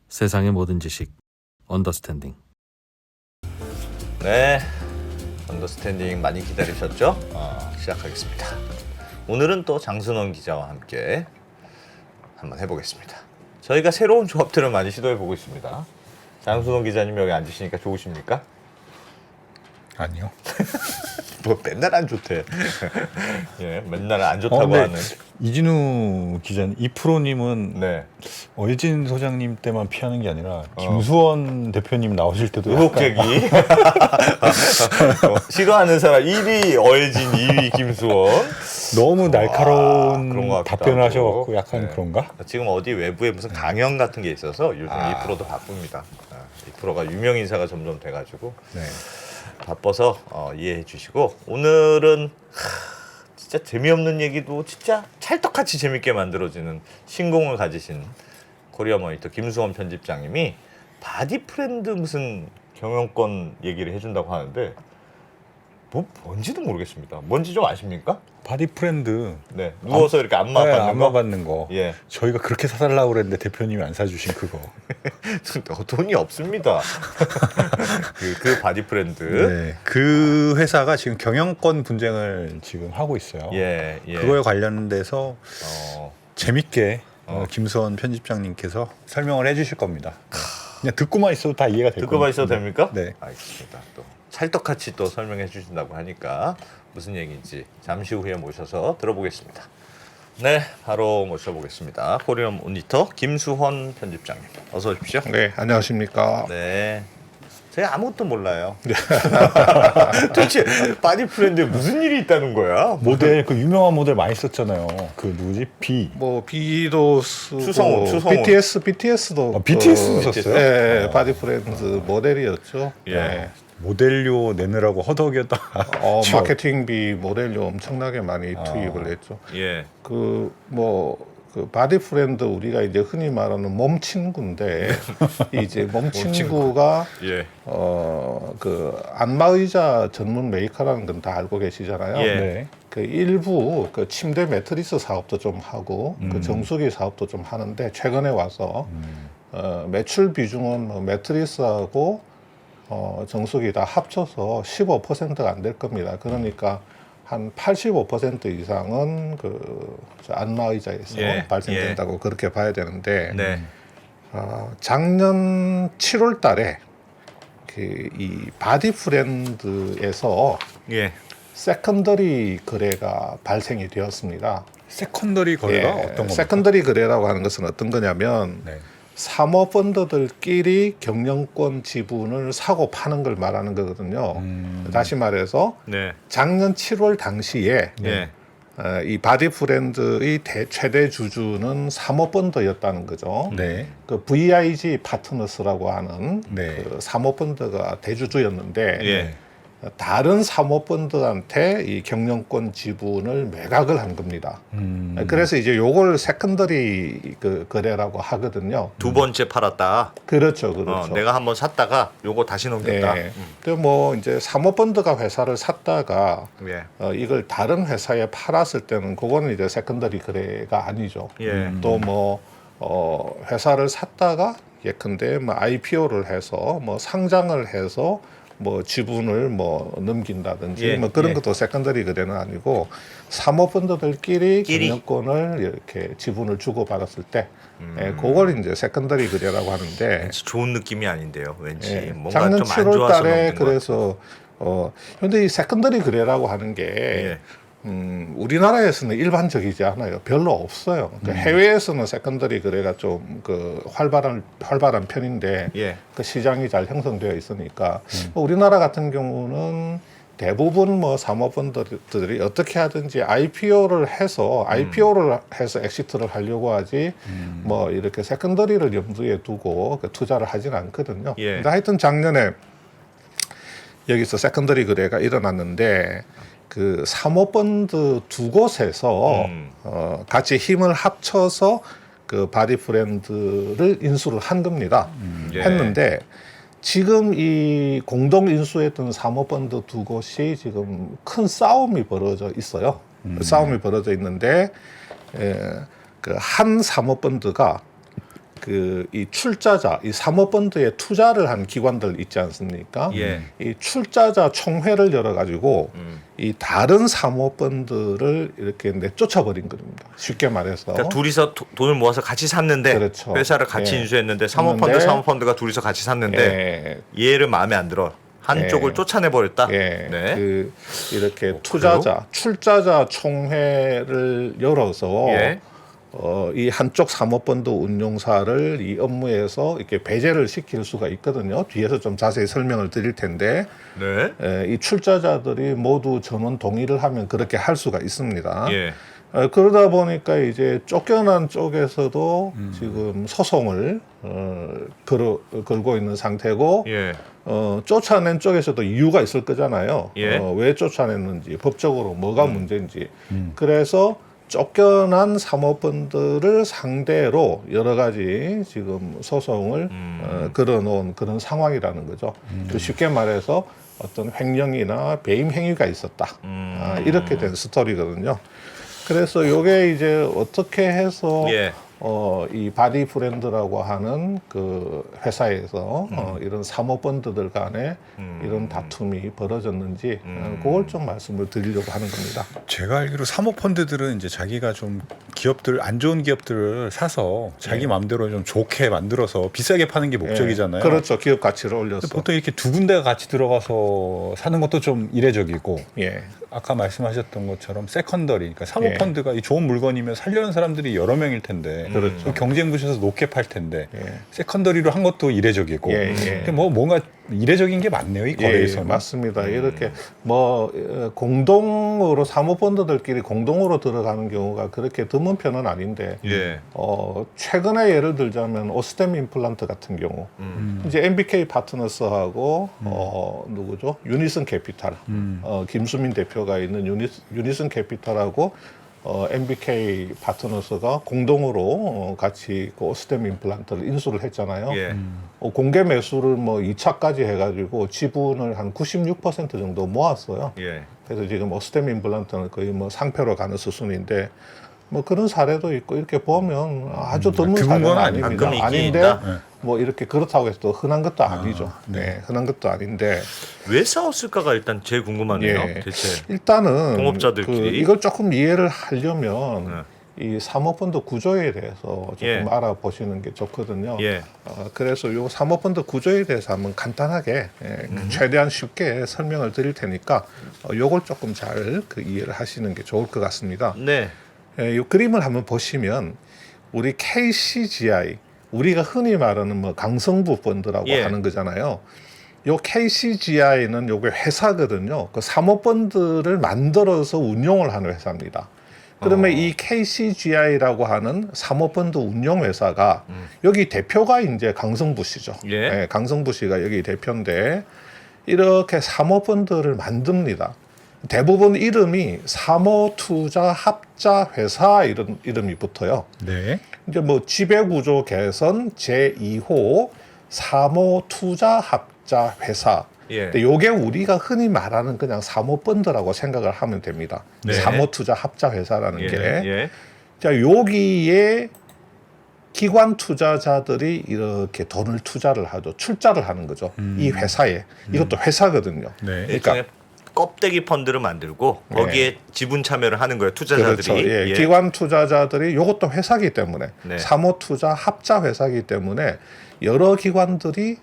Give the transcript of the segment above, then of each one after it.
세상의 모든 지식 언더스탠딩. 네, 언더스탠딩 많이 기다리셨죠? 시작하겠습니다. 오늘은 또 장순원 기자와 함께 한번 해보겠습니다. 저희가 새로운 조합들을 많이 시도해보고 있습니다. 장순원 기자님 여기 앉으시니까 좋으십니까? 아니요. 뭐 맨날 안 좋대. 예, 맨날 안 좋다고 하는. 이진우 기자님, 이프로님은 네. 얼진 소장님 때만 피하는 게 아니라 김수원 대표님 나오실 때도 의혹제기. 싫어하는 사람 1위 얼진, 2위 김수원. 너무 날카로운 그런 것 같기도 답변을 하고. 하셔갖고 약간 네. 그런가? 지금 어디 외부에 무슨 강연 같은 게 있어서 요즘 이프로도 바쁩니다. 이프로가 유명 인사가 점점 돼가지고 네. 바빠서 이해해 주시고, 오늘은 진짜 재미없는 얘기도 진짜 찰떡같이 재밌게 만들어지는 신공을 가지신 코리아 모니터 김수원 편집장님이 바디 프렌드 무슨 경영권 얘기를 해준다고 하는데 뭔지도 모르겠습니다. 뭔지 좀 아십니까? 바디 프렌드. 네, 누워서 이렇게 안마 받는 거. 안마 받는 거. 예. 저희가 그렇게 사달라고 그랬는데 대표님이 안 사주신 그거. 돈이 없습니다. 그 바디 프렌드. 네. 그 회사가 지금 경영권 분쟁을 지금 하고 있어요. 예, 예. 그거에 관련돼서 어, 재밌게 김수원 편집장님께서 설명을 해주실 겁니다. 그냥 듣고만 있어도 다 이해가 될 겁니다. 듣고만 있어도 됩니까? 네. 알겠습니다. 또 찰떡같이 또 설명해 주신다고 하니까 무슨 얘기인지 잠시 후에 모셔서 들어보겠습니다. 네, 바로 모셔보겠습니다. 코리아 모니터 김수원 편집장님, 어서 오십시오. 네, 안녕하십니까. 네, 제가 아무것도 몰라요. 도대체 바디 프렌드에 무슨 일이 있다는 거야? 모델 그 유명한 모델 많이 썼잖아요. 그 누구지? B. 뭐 B도 쓰고 추성훈. BTS도 BTS 도 썼어요? 네, 바디 프렌드 모델이었죠. 예. 네. 모델료 내느라고 허덕이었다가 마케팅비 모델료 엄청나게 많이 투입을 했죠. 예, 그 바디 프렌드 우리가 이제 흔히 말하는 몸 친구인데 이제 몸 친구가 예, 그 안마의자 전문 메이커라는 건 다 알고 계시잖아요. 예. 네. 그 일부 그 침대 매트리스 사업도 좀 하고 그 정수기 사업도 좀 하는데 최근에 와서 매출 비중은 뭐 매트리스하고 정수기 다 합쳐서 15%가 안 될 겁니다. 그러니까 한 85% 이상은 그 안마의자에서 예, 발생된다고 그렇게 봐야 되는데 네, 작년 7월 달에 그 이 바디 프렌드에서 예, 세컨더리 거래가 발생이 되었습니다. 세컨더리 거래가 예, 어떤 겁니까? 세컨더리 거래라고 하는 것은 어떤 거냐면 네. 사모펀드들끼리 경영권 지분을 사고 파는 걸 말하는 거거든요. 다시 말해서 네, 작년 7월 당시에 예, 이 바디 프렌드의 최대 주주는 사모펀드였다는 거죠. 네. 그 VIG 파트너스라고 하는 네. 그 사모펀드가 대주주였는데 예. 다른 사모펀드한테 이 경영권 지분을 매각을 한 겁니다. 그래서 이제 요걸 세컨더리 그 거래라고 하거든요. 두 번째 팔았다. 그렇죠, 그렇죠. 내가 한번 샀다가 요거 다시 넘겼다. 네. 뭐 이제 사모펀드가 회사를 샀다가 예, 이걸 다른 회사에 팔았을 때는 그거는 이제 세컨더리 거래가 아니죠. 예. 또 뭐 회사를 샀다가 예컨대 뭐 IPO를 해서 뭐 상장을 해서 뭐 지분을 뭐 넘긴다든지 예, 뭐 그런 예. 것도 세컨더리 거래는 아니고 사모펀드들끼리 끼리? 경영권을 이렇게 지분을 주고 받았을 때 그걸 이제 세컨더리 거래라고 하는데 왠지 좋은 느낌이 아닌데요. 왠지 예, 뭔가 작년 좀 안 7월 좋아서 달에 넘긴 것 그래서 근데 이 세컨더리 거래라고 하는 게 예. 우리나라에서는 일반적이지 않아요. 별로 없어요. 그러니까 해외에서는 세컨더리 거래가 좀 그 활발한 편인데 예. 그 시장이 잘 형성되어 있으니까 우리나라 같은 경우는 대부분 뭐 사모펀드들이 어떻게 하든지 IPO를 해서 엑시트를 하려고 하지 뭐 이렇게 세컨더리를 염두에 두고 그 투자를 하지는 않거든요. 예. 근데 하여튼 작년에 여기서 세컨더리 거래가 일어났는데 그 사모펀드 두 곳에서 같이 힘을 합쳐서 그 바디 프렌드를 인수를 한 겁니다. 예. 했는데 지금 이 공동 인수했던 사모펀드 두 곳이 지금 큰 싸움이 벌어져 있어요. 싸움이 벌어져 있는데 그 한 사모펀드가 이 출자자, 이 사모펀드에 투자를 한 기관들 있지 않습니까? 예. 이 출자자 총회를 열어 가지고 이 다른 사모펀드를 이렇게 내쫓아 버린 겁니다. 쉽게 말해서. 그러니까 둘이서 돈을 모아서 같이 샀는데 그렇죠. 회사를 같이 예. 인수했는데 했는데 사모펀드가 둘이서 같이 샀는데 얘를 마음에 안 들어. 한쪽을 예. 쫓아내 버렸다. 예, 네. 이렇게 그래요? 출자자 총회를 열어서 예. 이 한쪽 사모펀드 운용사를 이 업무에서 이렇게 배제를 시킬 수가 있거든요. 뒤에서 좀 자세히 설명을 드릴 텐데 네. 이 출자자들이 모두 전원 동의를 하면 그렇게 할 수가 있습니다. 예. 그러다 보니까 이제 쫓겨난 쪽에서도 지금 소송을 걸고 있는 상태고 예. 쫓아낸 쪽에서도 이유가 있을 거잖아요. 예. 왜 쫓아냈는지 법적으로 뭐가 문제인지. 그래서 쫓겨난 사모펀드를 상대로 여러 가지 지금 소송을 걸어놓은 그런 상황이라는 거죠. 쉽게 말해서 어떤 횡령이나 배임 행위가 있었다. 이렇게 된 스토리거든요. 그래서 이게 이제 어떻게 해서 예. 이 바디 브랜드라고 하는 그 회사에서 이런 사모펀드들 간에 이런 다툼이 벌어졌는지 그걸 좀 말씀을 드리려고 하는 겁니다. 제가 알기로 사모펀드들은 이제 자기가 좀 기업들 안 좋은 기업들을 사서 자기 마음대로 좀 좋게 만들어서 비싸게 파는 게 목적이잖아요. 그렇죠. 기업 가치를 올려서. 근데 보통 이렇게 두 군데가 같이 들어가서 사는 것도 좀 이례적이고 예. 아까 말씀하셨던 것처럼 세컨더리, 그러니까 사모펀드가 이 좋은 물건이면 살려는 사람들이 여러 명일 텐데 그렇죠. 경쟁 구조에서 높게 팔 텐데 예. 세컨더리로 한 것도 이례적이고 예, 예. 근데 뭐 뭔가 이례적인 게 많네요 이 거래에서는. 예, 맞습니다. 이렇게 뭐 공동으로 사모펀드들끼리 공동으로 들어가는 경우가 그렇게 드문 편은 아닌데 예. 최근에 예를 들자면 오스템 임플란트 같은 경우 이제 MBK 파트너스하고 누구죠? 유니슨 캐피탈 김수민 대표가 있는 유니슨 캐피탈하고 MBK 파트너스가 공동으로 같이 그 오스템 임플란트를 인수를 했잖아요. 예. 공개 매수를 뭐 2차까지 해가지고 지분을 한 96% 정도 모았어요. 예. 그래서 지금 오스템 임플란트는 거의 뭐 상표로 가는 수순인데 뭐 그런 사례도 있고 이렇게 보면 아주 드문 드문 사례는 건 아닙니다. 가끔 있긴 아닌데 있다. 뭐 이렇게 그렇다고 해서 또 흔한 것도 아니죠. 네, 흔한 것도 아닌데 왜 싸웠을까가 일단 제일 궁금하네요. 예. 대체. 일단은 동업자들끼리. 이걸 조금 이해를 하려면 이 사모펀드 구조에 대해서 조금 예. 알아보시는 게 좋거든요. 예. 그래서 이 사모펀드 구조에 대해서 한번 간단하게 최대한 쉽게 설명을 드릴 테니까 요걸 조금 잘 이해를 하시는 게 좋을 것 같습니다. 네. 이 그림을 한번 보시면 우리 KCGI 우리가 흔히 말하는 뭐 강성부 펀드라고 예. 하는 거잖아요. 요 KCGI는 요게 회사거든요. 그 사모펀드를 만들어서 운용을 하는 회사입니다. 그러면 이 KCGI라고 하는 사모펀드 운용 회사가 여기 대표가 이제 강성부 씨죠. 예. 네, 강성부 씨가 여기 대표인데 이렇게 사모펀드를 만듭니다. 대부분 이름이 사모투자합자회사 이런 이름이 붙어요. 네. 이제 뭐 지배구조 개선 제2호 사모투자합자회사. 예. 근데 요게 우리가 흔히 말하는 그냥 사모펀드라고 생각을 하면 됩니다. 네. 사모투자합자회사라는 예. 게. 예. 자, 여기에 기관 투자자들이 이렇게 돈을 투자를 하죠. 출자를 하는 거죠. 이 회사에. 이것도 회사거든요. 네. 일종의 껍데기 펀드를 만들고 거기에 지분 참여를 하는 거예요. 투자자들이. 그렇죠. 예. 예. 기관 투자자들이 이것도 회사기 때문에 네. 사모투자 합자 회사기 때문에 여러 기관들이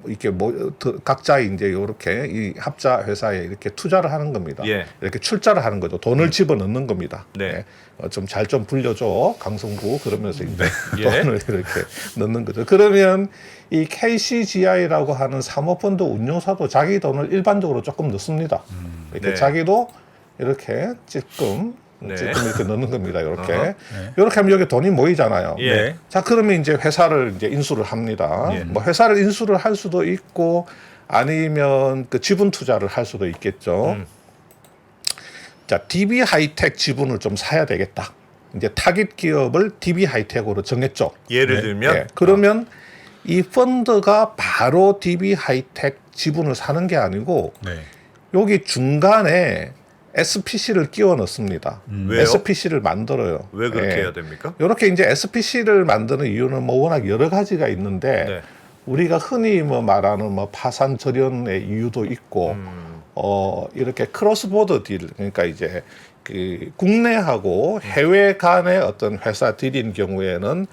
이렇게 뭐 각자 이제 이렇게 이 합자 회사에 이렇게 투자를 하는 겁니다. 예. 이렇게 출자를 하는 거죠. 돈을 집어넣는 겁니다. 네. 좀 잘 좀 불려줘 강성구 그러면서 이제 예. 돈을 이렇게 넣는 거죠. 그러면 이 KCGI라고 하는 사모펀드 운용사도 자기 돈을 일반적으로 조금 넣습니다. 이렇게 네. 자기도 이렇게 찔끔 네. 이렇게 넣는 겁니다. 이렇게 어허. 이렇게 하면 여기 돈이 모이잖아요. 예. 네. 자, 그러면 이제 회사를 이제 인수를 합니다. 예. 뭐 회사를 인수를 할 수도 있고 아니면 그 지분 투자를 할 수도 있겠죠. 자, DB 하이텍 지분을 좀 사야 되겠다. 이제 타깃 기업을 DB 하이텍으로 정했죠. 예를 네. 들면 예. 그러면 이 펀드가 바로 DB 하이텍 지분을 사는 게 아니고 네. 여기 중간에 SPC를 끼워 넣습니다. 왜요? SPC를 만들어요. 왜 그렇게 해야 됩니까? 이렇게 이제 SPC를 만드는 이유는 뭐 워낙 여러 가지가 있는데 네. 우리가 흔히 뭐 말하는 뭐 파산 절연의 이유도 있고 이렇게 크로스보더 딜 그러니까 이제 그 국내하고 해외 간의 어떤 회사 딜인 경우에는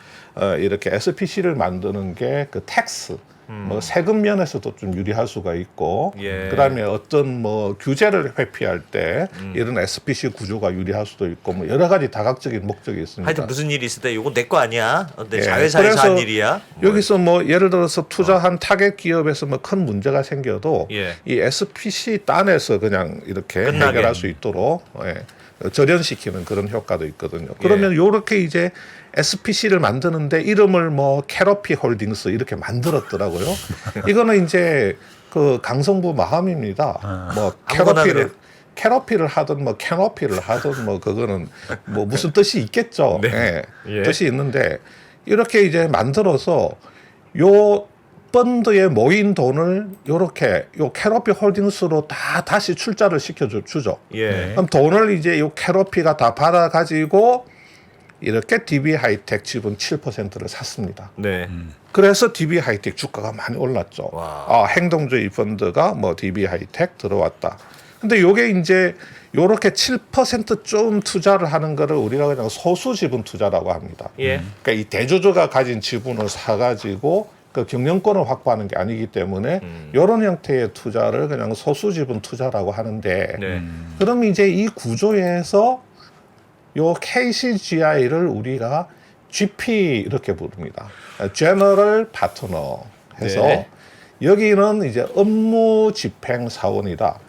이렇게 SPC를 만드는 게 그 텍스 뭐 세금 면에서도 좀 유리할 수가 있고 예. 그다음에 어떤 뭐 규제를 회피할 때 이런 SPC 구조가 유리할 수도 있고 뭐 여러 가지 다각적인 목적이 있습니다. 하여튼 무슨 일이 있을 때 이거 내 거 아니야. 내 예, 자회사에서 그래서 한 일이야. 여기서 뭐 예를 들어서 투자한 타겟 기업에서 뭐 큰 문제가 생겨도 예. 이 SPC 단에서 그냥 이렇게 끝나게. 해결할 수 있도록 절연시키는 그런 효과도 있거든요. 그러면 요렇게 이제 SPC를 만드는데 이름을 뭐 캐러피 홀딩스 이렇게 만들었더라고요. 이거는 이제 그 강성부 마함입니다. 뭐 아무거나 캐러피를 하든 뭐 캐노피를 하든 뭐 그거는 뭐 무슨 뜻이 있겠죠. 네. 예. 뜻이 있는데 이렇게 이제 만들어서 요 펀드에 모인 돈을 요렇게 요 캐러피 홀딩스로 다 다시 출자를 시켜주죠. 예. 그럼 돈을 이제 요 캐러피가 다 받아가지고 이렇게 DB 하이텍 지분 7%를 샀습니다. 네. 그래서 DB 하이텍 주가가 많이 올랐죠. 와. 아, 행동주의 펀드가 뭐 DB 하이텍 들어왔다. 근데 요게 이제 요렇게 7%좀 투자를 하는 거를 우리가 그냥 소수 지분 투자라고 합니다. 예. 그러니까 이 대주주가 가진 지분을 사가지고 그 경영권을 확보하는 게 아니기 때문에 이런 형태의 투자를 그냥 소수 지분 투자라고 하는데 네. 그럼 이제 이 구조에서 요 KCGI를 우리가 GP 이렇게 부릅니다. General Partner 해서 네. 여기는 이제 업무 집행 사원이다.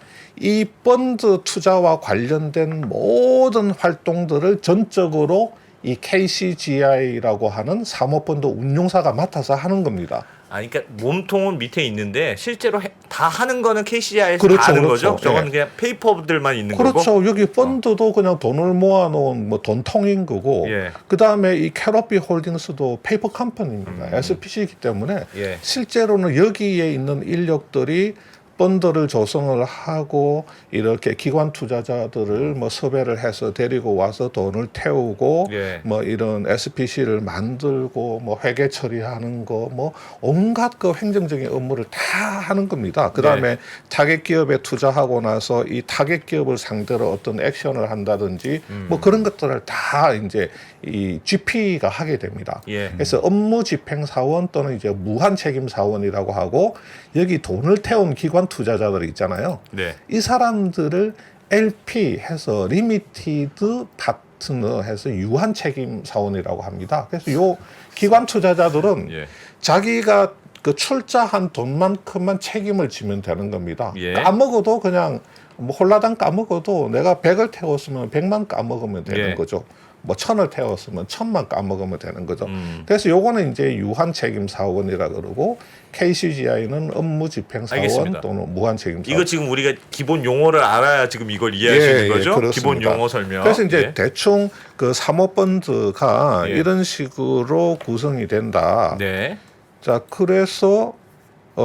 이 펀드 투자와 관련된 모든 활동들을 전적으로 이 KCGI라고 하는 사모펀드 운용사가 맡아서 하는 겁니다. 아, 그러니까 몸통은 밑에 있는데 실제로 다 하는 거는 KCI에서 그렇죠, 다 하는 그렇죠. 거죠. 저건 예. 그냥 페이퍼들만 있는 그렇죠. 거고. 여기 펀드도 그냥 돈을 모아놓은 뭐 돈통인 거고, 예. 그 다음에 이 캐러피 홀딩스도 페이퍼 컴퍼니입니다. SPC이기 때문에 예. 실제로는 여기에 있는 인력들이 펀드를 조성을 하고 이렇게 기관 투자자들을 뭐 섭외를 해서 데리고 와서 돈을 태우고 예. 뭐 이런 SPC를 만들고 뭐 회계 처리하는 거 뭐 온갖 그 행정적인 업무를 다 하는 겁니다. 그다음에 타겟 기업에 투자하고 나서 이 타겟 기업을 상대로 어떤 액션을 한다든지 뭐 그런 것들을 다 이제 이 GP가 하게 됩니다. 예. 그래서 업무 집행 사원 또는 이제 무한 책임 사원이라고 하고 여기 돈을 태운 기관 투자자들 있잖아요. 네. 이 사람들을 LP 해서 리미티드 파트너 해서 유한 책임 사원이라고 합니다. 그래서 요 기관 투자자들은 예. 자기가 그 출자한 돈만큼만 책임을 지면 되는 겁니다. 예. 까먹어도 그냥 뭐 홀라당 까먹어도 내가 100을 태웠으면 100만 까먹으면 되는 예. 거죠. 뭐 1000을 태웠으면 1000만 까먹으면 되는 거죠. 그래서 요거는 이제 유한 책임 사원이라 그러고 KCGI는 업무 집행 사원 알겠습니다. 또는 무한 책임 사원. 이거 지금 우리가 기본 용어를 알아야 지금 이걸 이해할 수 있는 거죠? 그렇습니다. 기본 용어 설명. 그래서 이제 예. 대충 그 사모펀드가 예. 이런 식으로 구성이 된다. 네. 자, 그래서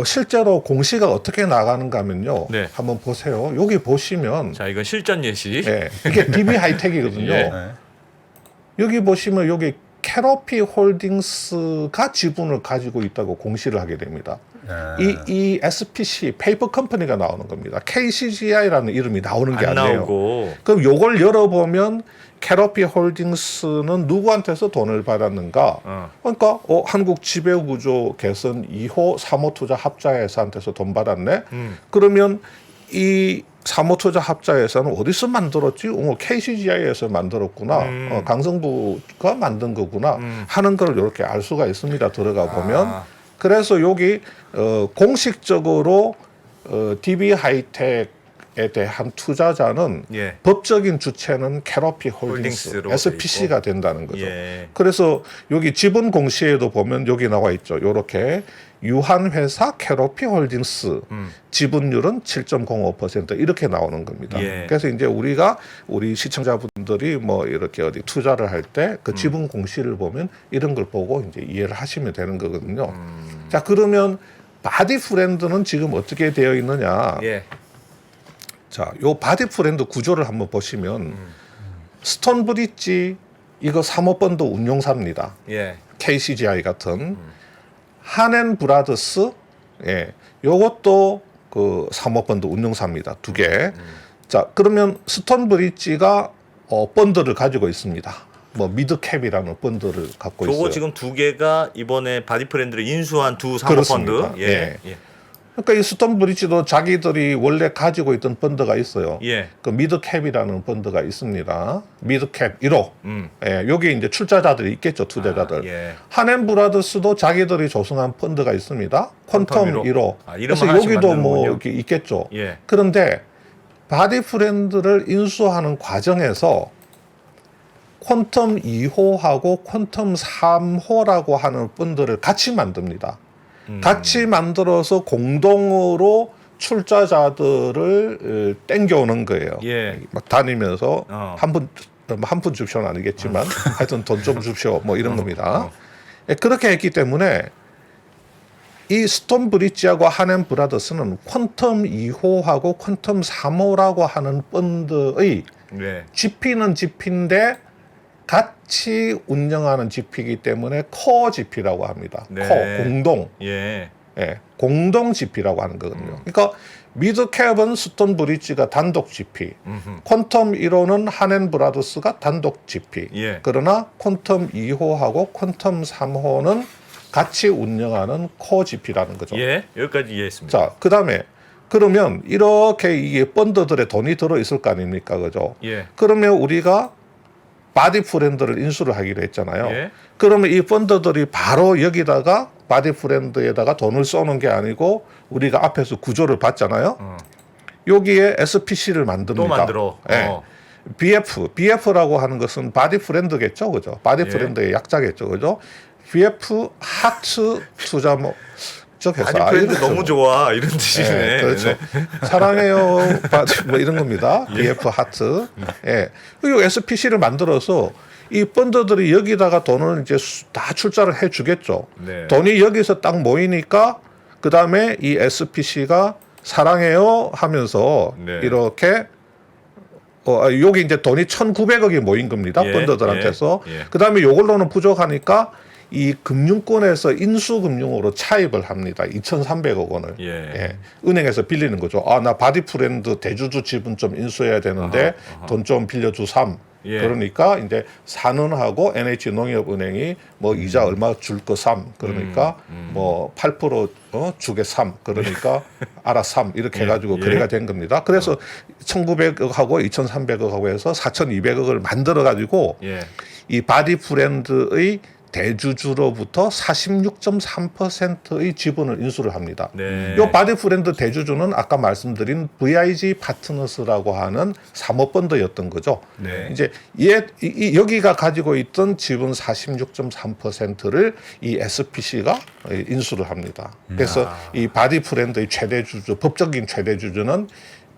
실제로 공시가 어떻게 나가는가 하면요. 네. 한번 보세요. 여기 보시면 자, 이건 실전 예시. 예, 이게 DB 하이텍이거든요. 예. 네. 여기 보시면 여기 캐러피 홀딩스가 지분을 가지고 있다고 공시를 하게 됩니다. 이 SPC 페이퍼 컴퍼니가 나오는 겁니다. KCGI라는 이름이 나오는 게 안 아니에요. 나오고. 그럼 요걸 열어보면 캐러피 홀딩스는 누구한테서 돈을 받았는가? 그러니까 한국 지배구조 개선 2호 사모투자 합자회사한테서 돈 받았네. 그러면 이 사모투자 합자회사는 어디서 만들었지? KCGI에서 만들었구나. 강성부가 만든 거구나. 하는 걸 이렇게 알 수가 있습니다. 들어가 보면. 그래서 여기 공식적으로 DB 하이텍에 대한 투자자는 예. 법적인 주체는 캐러피 홀딩스 홀딩스로 돼 SPC가 된다는 거죠. 예. 그래서 여기 지분 공시에도 보면 여기 나와 있죠. 이렇게 유한회사 캐러피 홀딩스 지분율은 7.05% 이렇게 나오는 겁니다. 예. 그래서 이제 우리 시청자분들이 뭐 이렇게 어디 투자를 할 때 그 지분 공시를 보면 이런 걸 보고 이제 이해를 하시면 되는 거거든요. 자, 그러면 바디 프렌드는 지금 어떻게 되어 있느냐? 예. 자, 요 바디 프렌드 구조를 한번 보시면 스톤 브릿지 이거 사모펀드 운용사입니다. 예. KCGI 같은 한앤 브라더스 예. 요것도 그 사모펀드 운용사입니다. 두 개. 자, 그러면 스톤 브릿지가 펀드를 가지고 있습니다. 뭐 미드캡이라는 펀드를 갖고 있어요. 요거 지금 두 개가 이번에 바디 프렌드를 인수한 두 사모펀드. 그렇습니다. 예. 예. 그러니까 이 스톤 브릿지도 자기들이 원래 가지고 있던 펀드가 있어요. 예. 그 미드캡이라는 펀드가 있습니다. 미드캡 1호. 음. 예, 여기 이제 출자자들이 있겠죠, 투자자들. 아, 예. 한앤 브라더스도 자기들이 조성한 펀드가 있습니다. 콘텀 1호. 아, 이름 그래서 하나씩 여기도 뭐 만드는군요. 이렇게 있겠죠. 예. 그런데 바디 프렌드를 인수하는 과정에서 퀀텀 2호하고 퀀텀 3호라고 하는 펀드를 같이 만듭니다. 같이 만들어서 공동으로 출자자들을 땡겨오는 거예요. 예. 막 다니면서 어. 한 푼 줍쇼는 아니겠지만 하여튼 돈 좀 줍쇼 뭐 이런 겁니다. 예, 그렇게 했기 때문에 이 스톤 브릿지하고 한앤 브라더스는 퀀텀 2호하고 퀀텀 3호라고 하는 펀드의 네. GP는 GP인데 같이 운영하는 GP이기 때문에 커 GP라고 합니다. 네. 커 공동, 예. 예, 공동 GP라고 하는 거거든요. 그러니까 미드캡은 스톤 브릿지가 단독 GP, 퀀텀 1호는 한앤 브라더스가 단독 GP. 예. 그러나 퀀텀 2호하고 퀀텀 3호는 같이 운영하는 코 GP라는 거죠. 예. 여기까지 이해했습니다. 자, 그다음에 그러면 이렇게 이게 펀드들의 돈이 들어 있을 거 아닙니까, 그죠? 예. 그러면 우리가 바디 프렌드를 인수를 하기로 했잖아요. 예. 그러면 이 펀드들이 바로 여기다가 바디 프렌드에다가 돈을 쏘는 게 아니고 우리가 앞에서 구조를 봤잖아요. 여기에 SPC를 만듭니다. 또 만들어. 예. BF라고 하는 것은 바디 프렌드겠죠, 그죠? 바디 예. 프렌드의 약자겠죠, 그죠? BF 하트 투자 목적 회사. 바디 프렌드 이렇죠. 너무 좋아 이런 뜻이네. 예, 그렇죠. 네. 사랑해요, 바디 뭐 이런 겁니다. BF 하트. 예. 그리고 SPC를 만들어서 이 펀드들이 여기다가 돈을 이제 다 출자를 해주겠죠. 네. 돈이 여기서 딱 모이니까 그 다음에 이 SPC가 사랑해요 하면서 네. 이렇게 여기 이제 돈이 1,900억이 모인 겁니다. 예, 펀드들한테서. 예, 예. 그 다음에 요걸로는 부족하니까 이 금융권에서 인수금융으로 차입을 합니다. 2,300억 원을. 예. 은행에서 빌리는 거죠. 아, 나 바디 프렌드 대주주 지분 좀 인수해야 되는데 돈 좀 빌려주삼. 예. 그러니까 이제 산은하고 NH농협은행이 뭐 이자 얼마 줄 거 삼. 그러니까 뭐 8% 주게 삼. 그러니까 알아 삼. 이렇게 해가지고 거래가 된 겁니다. 그래서 1,900억하고 2,300억하고 해서 4,200억을 만들어가지고 예. 이 바디 브랜드의 대주주로부터 46.3%의 지분을 인수를 합니다. 네. 이 바디 브랜드 대주주는 아까 말씀드린 VIG 파트너스라고 하는 사모펀드였던 거죠. 네. 이제 여기가 가지고 있던 지분 46.3%를 이 SPC가 인수를 합니다. 그래서 이 바디 브랜드의 최대 주주, 법적인 최대 주주는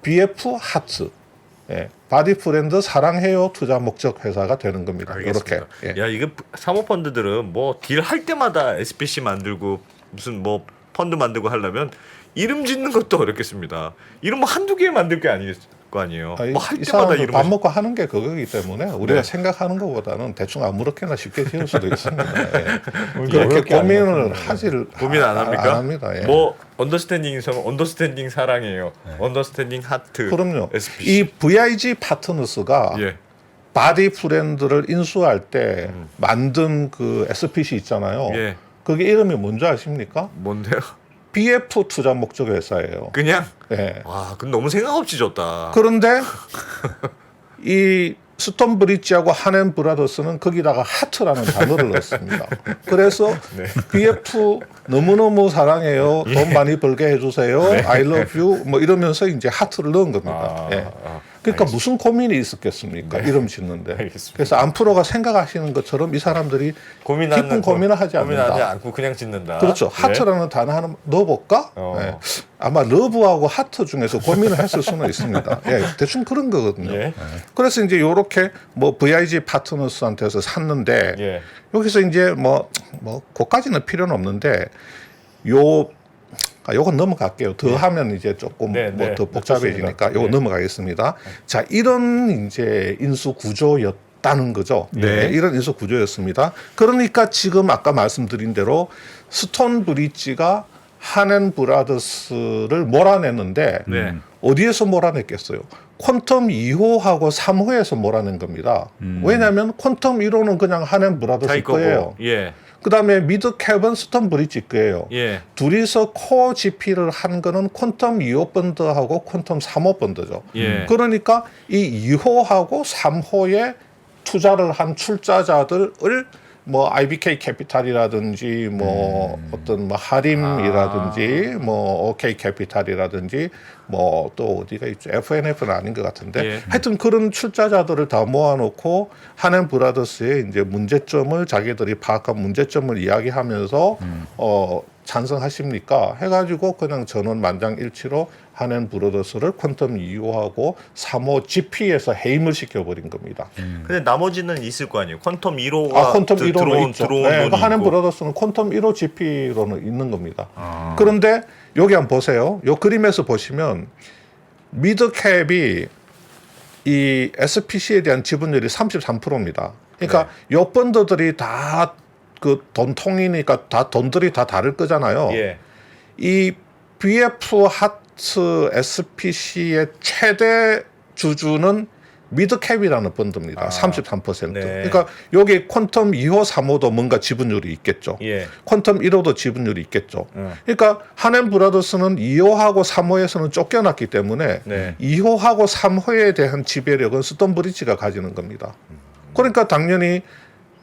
BF 하트. 예, 바디 프렌드 사랑해요 투자 목적 회사가 되는 겁니다. 이렇게. 알겠습니다. 야, 이게 사모펀드들은 뭐 딜 할 때마다 SPC 만들고 무슨 뭐 펀드 만들고 하려면 이름 짓는 것도 어렵겠습니다. 이름 뭐 한두 개 만들 게 아닐 거 아니에요. 뭐 할 이 때마다 사람은 이름 밥 먹고 하는 게 그거기 때문에 우리가 네. 생각하는 것보다는 대충 아무렇게나 쉽게 지을 수도 있습니다. 예. 그렇게 어렵게 안 고민을 하지를 고민 안 합니까? 안 합니다. 예. 뭐 언더스탠딩 있으면 언더스탠딩 사랑해요. 언더스탠딩 하트. 그럼요. SPC. 이 VIG 파트너스가 예. 바디 브랜드를 인수할 때 만든 그 SPC 있잖아요. 예. 그게 이름이 뭔지 아십니까? 뭔데요? BF 투자 목적 회사예요. 그냥 예. 와, 근데 너무 생각 없이 줬다. 그런데 이 스톤 브릿지하고 한앤 브라더스는 거기다가 하트라는 단어를 넣었습니다. 그래서 네. BF 너무너무 사랑해요. 돈 많이 벌게 해주세요. I love you. 뭐 이러면서 이제 하트를 넣은 겁니다. 예. 그러니까 무슨 고민이 있었겠습니까? 이름 짓는데. 알겠습니다. 그래서 안프로가 생각하시는 것처럼 이 사람들이 깊은 고민을 하지 고민하지 않는다. 않고 그냥 짓는다. 그렇죠. 예. 하트라는 단어 하나 넣어볼까? 예. 아마 러브하고 하트 중에서 고민을 했을 수는 있습니다. 예, 대충 그런 거거든요. 예. 그래서 이제 요렇게 뭐 VIG 파트너스한테서 샀는데 예. 여기서 이제 뭐 그까지는 필요는 없는데 요 요건 넘어갈게요. 더 하면 이제 조금 네, 뭐 네. 더 복잡해지니까 좋습니다. 요거 네. 넘어가겠습니다. 자, 이런 이제 인수 구조였다는 거죠. 네. 이런 인수 구조였습니다. 그러니까 지금 아까 말씀드린 대로 스톤 브릿지가 한앤 브라더스를 몰아냈는데 네. 어디에서 몰아냈겠어요? 퀀텀 2호하고 3호에서 몰아낸 겁니다. 왜냐하면 퀀텀 1호는 그냥 한앤 브라더스 자기 거예요. 거고. 예. 그 다음에 미드캡은 스톤 브릿지 거예요. 예. 둘이서 코어 GP를 한 거는 퀀텀 2호 펀드하고 퀀텀 3호 펀드죠. 예. 그러니까 이 2호하고 3호에 투자를 한 출자자들을 뭐 IBK 캐피탈이라든지 뭐 어떤 뭐 하림이라든지 뭐 OK 캐피탈이라든지 뭐 또 어디가 있죠? FNF는 아닌 것 같은데 예. 하여튼 그런 출자자들을 다 모아놓고 한앤 브라더스의 이제 문제점을 자기들이 파악한 문제점을 이야기하면서 찬성하십니까? 해가지고 그냥 전원 만장일치로 한앤 브라더스를 퀀텀 2호하고 3호 GP에서 해임을 시켜버린 겁니다. 근데 나머지는 있을 거 아니에요. 퀀텀 1호가 კვantum 1호는 있죠. 들어온 네, 돈이 그 한앤 있고. 브라더스는 퀀텀 1호 GP로는 있는 겁니다. 그런데 여기 한번 보세요. 요 그림에서 보시면 미드캡이 이 SPC에 대한 지분율이 33%입니다. 그러니까 요 펀드들이 다 그 돈통이니까 다 돈들이 다 다를 거잖아요. 예. 이 BF 하트 SPC의 최대 주주는 미드캡이라는 펀드입니다. 33%. 네. 그러니까 여기 퀀텀 2호, 3호도 뭔가 지분율이 있겠죠. 예. 퀀텀 1호도 지분율이 있겠죠. 음. 그러니까 한앤 브라더스는 2호하고 3호에서는 쫓겨났기 때문에 네. 2호하고 3호에 대한 지배력은 스톤 브릿지가 가지는 겁니다. 그러니까 당연히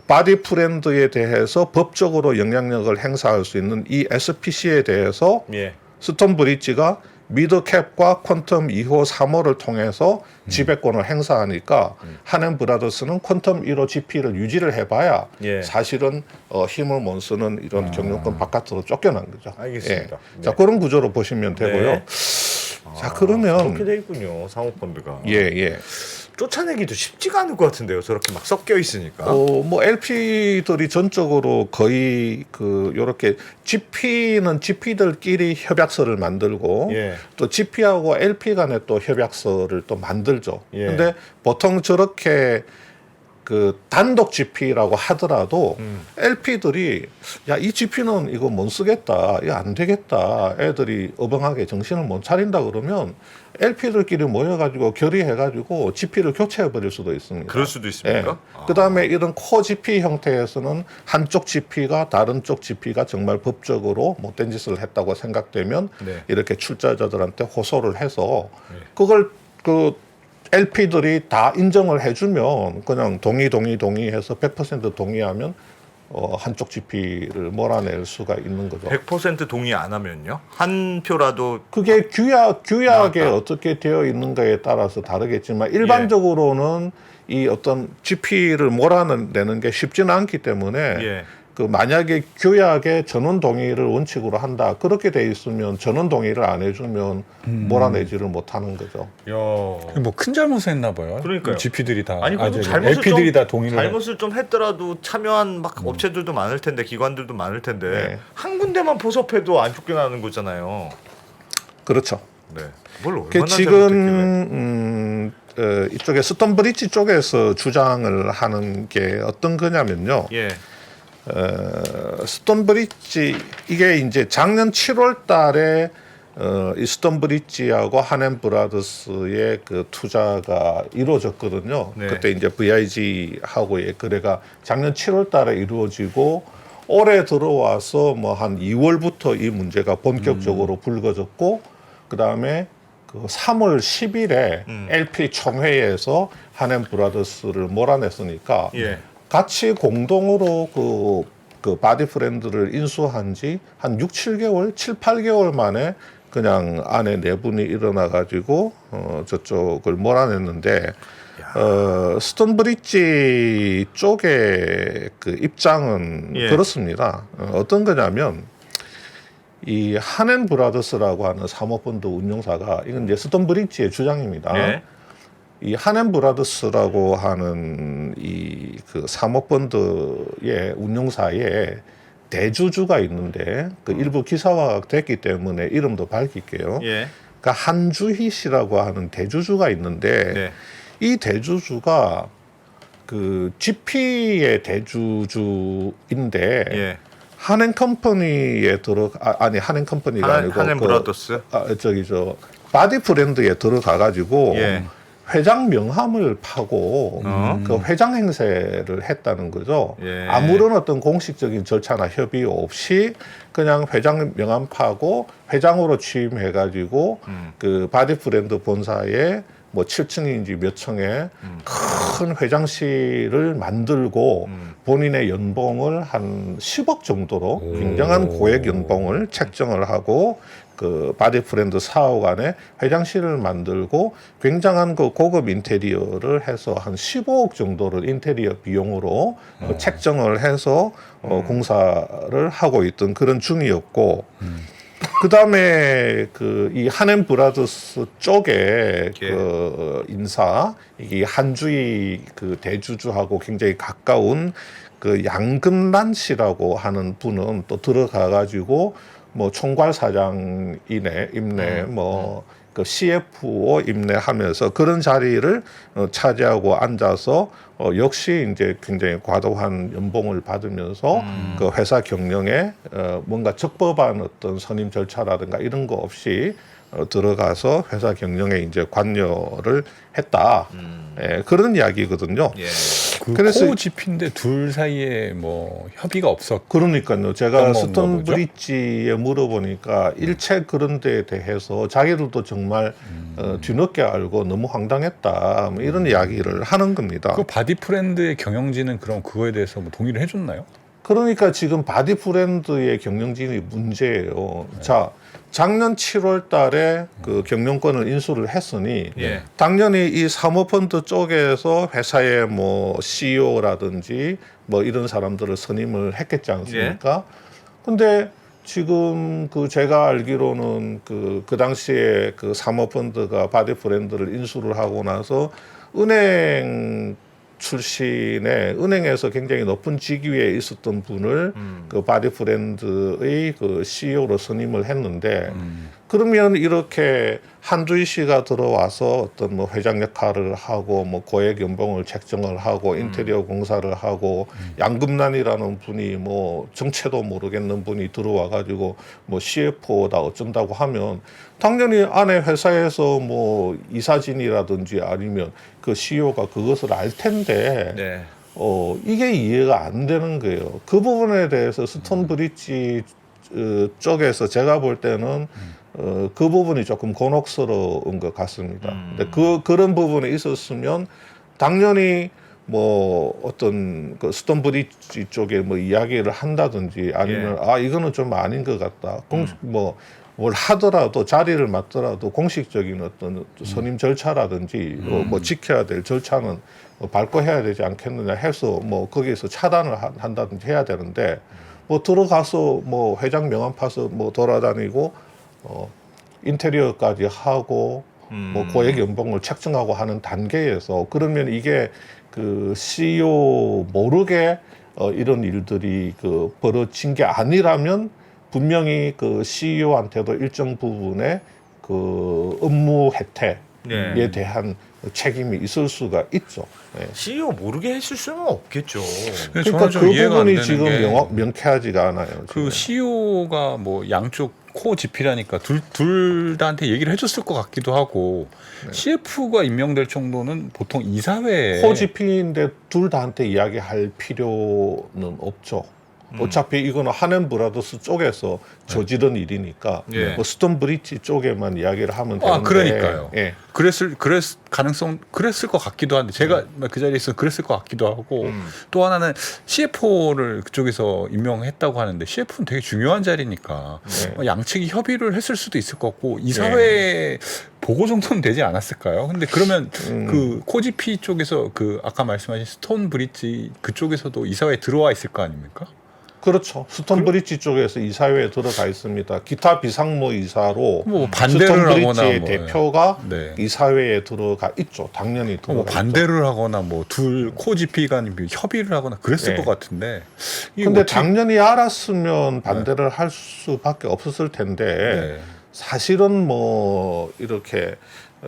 바디 프렌드에 대해서 법적으로 영향력을 행사할 수 있는 이 SPC에 대해서 예. 스톤 브릿지가 미드캡과 퀀텀 2호, 3호를 통해서 지배권을 행사하니까 한앤 브라더스는 퀀텀 1호 GP를 유지를 해봐야 예. 사실은 힘을 못 쓰는 이런 경영권 바깥으로 쫓겨난 거죠. 알겠습니다. 예. 자, 네. 그런 구조로 보시면 되고요. 네. 자, 그러면 그렇게 돼 있군요. 사모펀드가. 예. 쫓아내기도 쉽지가 않을 것 같은데요. 저렇게 막 섞여 있으니까. 뭐 LP들이 전적으로 거의 그 요렇게 GP는 GP들끼리 협약서를 만들고 예. 또 GP하고 LP 간에 또 협약서를 또 만들죠. 예. 근데 보통 저렇게 그 단독 GP라고 하더라도 LP들이 야, 이 GP는 이거 못 쓰겠다, 이거 안 되겠다, 애들이 어벙하게 정신을 못 차린다 그러면 LP들끼리 모여가지고 결의해가지고 GP를 교체해버릴 수도 있습니다. 그럴 수도 있습니까? 그 다음에 이런 코 GP 형태에서는 한쪽 GP가 다른 쪽 GP가 정말 법적으로 못된 짓을 했다고 생각되면 네. 이렇게 출자자들한테 호소를 해서 그걸 그 LP들이 다 인정을 해주면 그냥 동의해서 100% 동의하면 한쪽 GP를 몰아낼 수가 있는 거죠. 100% 동의 안 하면요? 한 표라도 그게 규약에 나왔다. 어떻게 되어 있는가에 따라서 다르겠지만 일반적으로는 이 어떤 GP를 몰아내는 게 쉽지는 않기 때문에 예. 그 만약에 규약에 전원 동의를 원칙으로 한다 그렇게 돼 있으면 전원 동의를 안 해주면 몰아내지를 못하는 거죠. 야. 뭐 큰 잘못을 했나 봐요. 그러니까요. GP들이 다 아니 그래도 저기 잘못을 LP들이 좀, 다 동의를 잘못을 좀 했더라도 참여한 막 업체들도 많을 텐데 기관들도 많을 텐데 네. 한 군데만 포섭해도 안 쫓겨나는 거잖아요. 그렇죠. 네. 뭘 그 얼마나 지금 이쪽에 스톤 브릿지 쪽에서 주장을 하는 게 어떤 거냐면요. 예. 스톤 브릿지 이게 이제 작년 7월 달에 이 스톤 브릿지하고 한앤 브라더스의 그 투자가 이루어졌거든요. 네. 그때 이제 VIG하고의 거래가 작년 7월 달에 이루어지고 올해 들어와서 뭐 한 2월부터 이 문제가 본격적으로 불거졌고 그다음에 그 3월 10일에 LP 총회에서 한앤 브라더스를 몰아냈으니까 예. 같이 공동으로 그 바디 프렌드를 인수한 지 한 6, 7개월, 7, 8개월 만에 그냥 안에 내분이 일어나 가지고 저쪽을 몰아냈는데 스톤 브릿지 쪽의 그 입장은 예. 그렇습니다. 어떤 거냐면 이 한앤 브라더스라고 하는 사모펀드 운용사가 이건 이제 스톤 브릿지의 주장입니다. 예. 이 한앤 브라더스라고 하는 이 그 사모펀드의 운용사의 대주주가 있는데 그 일부 기사화가 됐기 때문에 이름도 밝힐게요. 예. 그러니까 한주희 씨라고 하는 대주주가 있는데 네. 이 대주주가 그 GP의 대주주인데 예. 한행컴퍼니에 아니 한행컴퍼니가 아니고 한행 브라더스. 저기 저 바디 브랜드에 들어가 가지고 예. 회장 명함을 파고 그 회장 행세를 했다는 거죠. 예. 아무런 어떤 공식적인 절차나 협의 없이 그냥 회장 명함 파고 회장으로 취임해 가지고 그 바디 브랜드 본사에 뭐 7층인지 몇 층에 큰 회장실을 만들고 본인의 연봉을 한 10억 정도로 굉장한 고액 연봉을 책정을 하고 그 바디 브랜드 사옥 안에 회장실을 만들고 굉장한 그 고급 인테리어를 해서 한 15억 정도를 인테리어 비용으로 책정을 해서 공사를 하고 있던 그런 중이었고 그 다음에 그 이 한앤 브라더스 쪽에 그 인사 이 한주희 그 대주주하고 굉장히 가까운 그 양금란 씨라고 하는 분은 또 들어가 가지고 뭐 총괄 사장이네 임내 뭐 그 CFO 임내하면서 그런 자리를 차지하고 앉아서 역시 이제 굉장히 과도한 연봉을 받으면서 그 회사 경영에 뭔가 적법한 어떤 선임 절차라든가 이런 거 없이 들어가서 회사 경영에 이제 관여를 했다. 예, 그런 이야기거든요. 예. 그 그래서- 코어 GP인데 둘 사이에 뭐 협의가 없었. 그러니까요. 제가 어떤 건가 스톤 보죠? 브릿지에 물어보니까 일체 그런 데에 대해서 자기들도 정말 뒤늦게 알고 너무 황당했다. 뭐 이런 이야기를 하는 겁니다. 그 바디 브랜드의 경영진은 그럼 그거에 대해서 뭐 동의를 해줬나요? 그러니까 지금 바디 브랜드의 경영진이 문제예요. 자, 작년 7월 달에 그 경영권을 인수를 했으니 예. 당연히 이 사모펀드 쪽에서 회사의 뭐 CEO라든지 뭐 이런 사람들을 선임을 했겠지 않습니까? 근데 지금 그 제가 알기로는 그 당시에 그 사모펀드가 바디 브랜드를 인수를 하고 나서 은행 출신의 은행에서 굉장히 높은 직위에 있었던 분을 그 바디 브랜드의 그 CEO로 선임을 했는데 그러면 이렇게 한주희 씨가 들어와서 어떤 뭐 회장 역할을 하고 뭐 고액 연봉을 책정을 하고 인테리어 공사를 하고 양금란이라는 분이 뭐 정체도 모르겠는 분이 들어와 가지고 뭐 CFO다 어쩐다고 하면 당연히 안에 회사에서 뭐 이사진이라든지 아니면 그 CEO가 그것을 알 텐데 네. 이게 이해가 안 되는 거예요. 그 부분에 대해서 스톤 브릿지 쪽에서 제가 볼 때는 그 부분이 조금 곤혹스러운 것 같습니다. 근데 그런 부분이 있었으면 당연히 뭐 어떤 그 스톤 브릿지 쪽에 뭐 이야기를 한다든지 아니면 이거는 좀 아닌 것 같다. 뭐 뭘 하더라도 자리를 맡더라도 공식적인 어떤 선임 절차라든지 뭐 지켜야 될 절차는 밟고 해야 되지 않겠느냐 해서 뭐 거기에서 차단을 한다든지 해야 되는데 뭐 들어가서 뭐 회장 명함 파서 뭐 돌아다니고 인테리어까지 하고 뭐 고액 연봉을 책정하고 하는 단계에서 그러면 이게 그 CEO 모르게 이런 일들이 그 벌어진 게 아니라면 분명히 그 CEO한테도 일정 부분의 그 업무 혜택에 대한 책임이 있을 수가 있죠. 네. CEO 모르게 했을 수는 없겠죠. 근데 그러니까 저는 좀 그 이해가 안 부분이 되는 지금 게 명쾌하지가 않아요. 그 CEO가 뭐 양쪽 코 GP라니까 둘 다한테 얘기를 해줬을 것 같기도 하고 CF가 임명될 정도는 보통 이사회에 코지피인데 둘 다한테 이야기할 필요는 없죠. 어차피 이거는 한앤 브라더스 쪽에서 저지른 일이니까 예. 뭐 스톤 브릿지 쪽에만 이야기를 하면 되는데 그러니까요. 예. 그랬을 것 같기도 한데 제가 그 자리에 있어 그랬을 것 같기도 하고 또 하나는 CFO를 그쪽에서 임명했다고 하는데 CF는 되게 중요한 자리니까 양측이 협의를 했을 수도 있을 것 같고 이사회 보고 정도는 되지 않았을까요? 근데 그러면 그 코지피 쪽에서 그 아까 말씀하신 스톤 브릿지 그쪽에서도 이사회에 들어와 있을 거 아닙니까? 그렇죠. 스톤브리지 쪽에서 이사회에 들어가 있습니다. 기타 비상무 이사로 뭐 반대를 하거나 스톤브리지의 뭐, 대표가 네. 이사회에 들어가 있죠. 당연히 들어가 뭐 있죠. 반대를 하거나 뭐 둘 코지피 간이 협의를 하거나 그랬을 네. 것 같은데. 이게 근데 어떻게- 당연히 알았으면 반대를 할 수밖에 없었을 텐데 네. 사실은 뭐 이렇게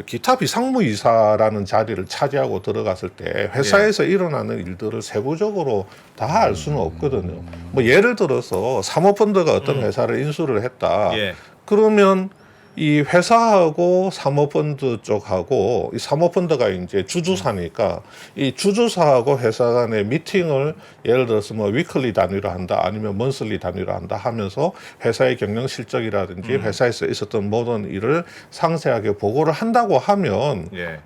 기타 비상무이사라는 자리를 차지하고 들어갔을 때 회사에서 일어나는 일들을 세부적으로 다 알 수는 없거든요. 뭐 예를 들어서 사모펀드가 어떤 회사를 인수를 했다. 예. 그러면 이 회사하고 사모펀드 쪽하고 이 사모펀드가 이제 주주사니까 이 주주사하고 회사 간의 미팅을 예를 들어서 뭐 위클리 단위로 한다 아니면 먼슬리 단위로 한다 하면서 회사의 경영 실적이라든지 회사에서 있었던 모든 일을 상세하게 보고를 한다고 하면 예.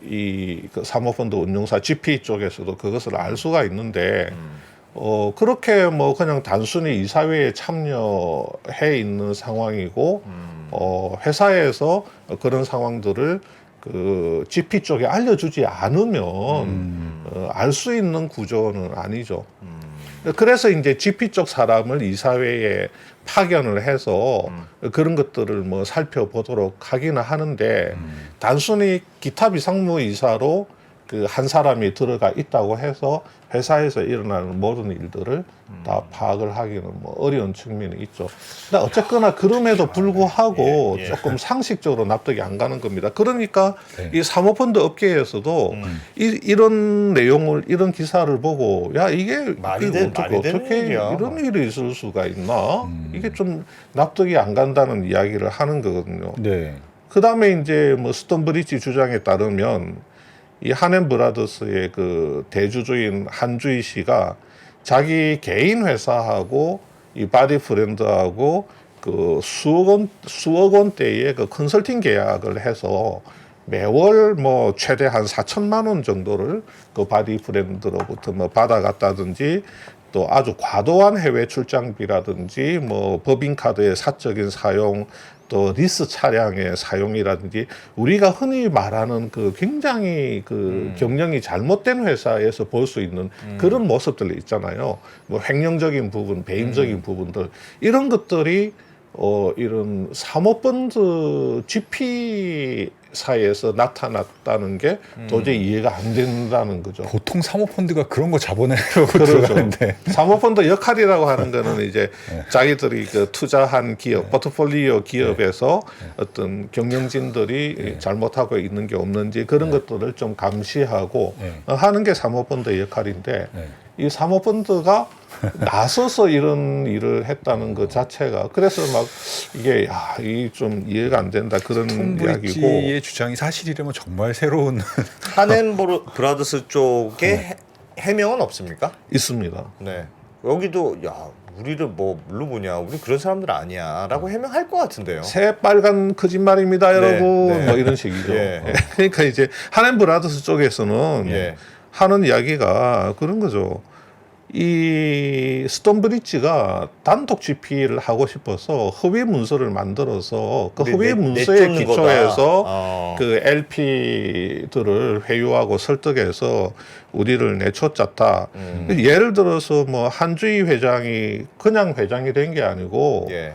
이 그 사모펀드 운용사 GP 쪽에서도 그것을 알 수가 있는데 그렇게 뭐 그냥 단순히 이사회에 참여해 있는 상황이고 회사에서 그런 상황들을 그 GP 쪽에 알려주지 않으면 알 수 있는 구조는 아니죠. 그래서 이제 GP 쪽 사람을 이사회에 파견을 해서 그런 것들을 뭐 살펴보도록 하기는 하는데 단순히 기타 비상무 이사로 그 한 사람이 들어가 있다고 해서 회사에서 일어나는 모든 일들을 다 파악을 하기는 뭐 어려운 측면이 있죠. 근데 어쨌거나 그럼에도 불구하고 예, 예. 조금 상식적으로 납득이 안 가는 겁니다. 그러니까 네. 이 사모펀드 업계에서도 이런 내용을 이런 기사를 보고 야 이게 말이 되는 어떻게 일이야. 이런 일이 있을 수가 있나? 이게 좀 납득이 안 간다는 이야기를 하는 거거든요. 네. 그 다음에 이제 뭐 스톤브리지 주장에 따르면 이 한앤 브라더스의 그 대주주인 한주희 씨가 자기 개인 회사하고 이 바디 브랜드하고 그 수억 원대의 그 컨설팅 계약을 해서 매월 뭐 최대 한 4천만 원 정도를 그 바디 브랜드로부터 뭐 받아갔다든지 또 아주 과도한 해외 출장비라든지 뭐 법인카드의 사적인 사용 또 리스 차량의 사용이라든지 우리가 흔히 말하는 그 굉장히 그 경영이 잘못된 회사에서 볼 수 있는 그런 모습들이 있잖아요. 뭐 횡령적인 부분, 배임적인 부분들 이런 것들이 이런 사모펀드 GP사에서 나타났다는 게 도저히 이해가 안 된다는 거죠. 보통 사모펀드가 그런 거 잡아내려고 그렇죠. 들어가는데. 사모펀드 역할이라고 하는 거는 이제 자기들이 그 투자한 기업, 포트폴리오 기업에서 어떤 경영진들이 잘못하고 있는 게 없는지 그런 것들을 좀 감시하고 하는 게 사모펀드의 역할인데 이 사모펀드가 나서서 이런 일을 했다는 것 자체가 그래서 막 이게 이 좀 이해가 안 된다 그런 이야기고 톰브리지의 주장이 사실이라면 정말 새로운 한앤 브라더스 쪽에 해명은 없습니까? 있습니다. 네. 여기도 야 우리를 뭐 물어보냐 우리 그런 사람들 아니야라고 해명할 것 같은데요. 새빨간 거짓말입니다, 여러분. 네. 뭐 이런 식이죠. 예. 그러니까 이제 한앤 브라더스 쪽에서는 예. 하는 이야기가 그런 거죠. 이 스톤브리지가 단독 GP를 하고 싶어서 허위 문서를 만들어서 그 허위 문서에 내쫓는 기초해서 거다. 그 LP들을 회유하고 설득해서 우리를 내쫓았다. 예를 들어서 뭐 한주희 회장이 그냥 회장이 된 게 아니고 예.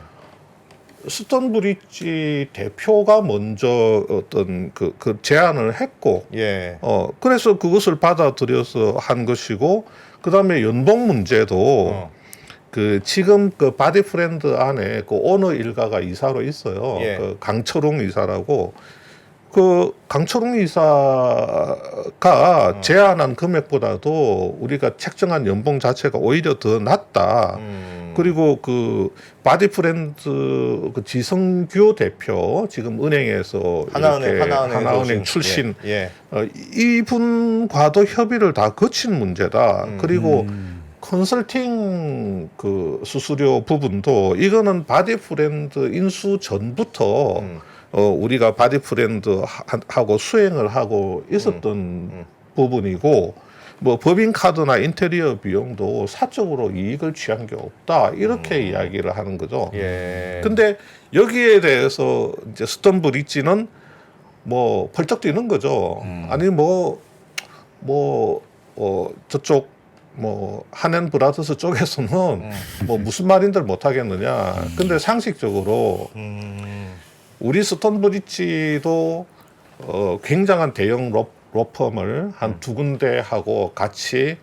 스톤브리지 대표가 먼저 어떤 그 제안을 했고, 예. 그래서 그것을 받아들여서 한 것이고, 그 다음에 연봉 문제도 그 지금 그 바디 프렌드 안에 그 오너 일가가 이사로 있어요. 예. 그 강철웅 이사라고. 그 강철웅 이사가 제안한 금액보다도 우리가 책정한 연봉 자체가 오히려 더 낮다. 그리고 그 바디 프렌드 그 지성규 대표 지금 은행에서 하나은행 출신 예. 이분과도 협의를 다 거친 문제다. 그리고 컨설팅 그 수수료 부분도 이거는 바디 프렌드 인수 전부터 우리가 바디 프렌드 하고 수행을 하고 있었던 부분이고 뭐 법인 카드나 인테리어 비용도 사적으로 이익을 취한 게 없다 이렇게 이야기를 하는 거죠. 예. 근데 여기에 대해서 이제 스톤브리지는 뭐 펄쩍 뛰는 거죠. 아니 저쪽 뭐 한앤 브라더스 쪽에서는 뭐 무슨 말인들 못 하겠느냐. 근데 상식적으로 우리 스톤브리지도 굉장한 대형 로펌을 한 두 군데 하고 같이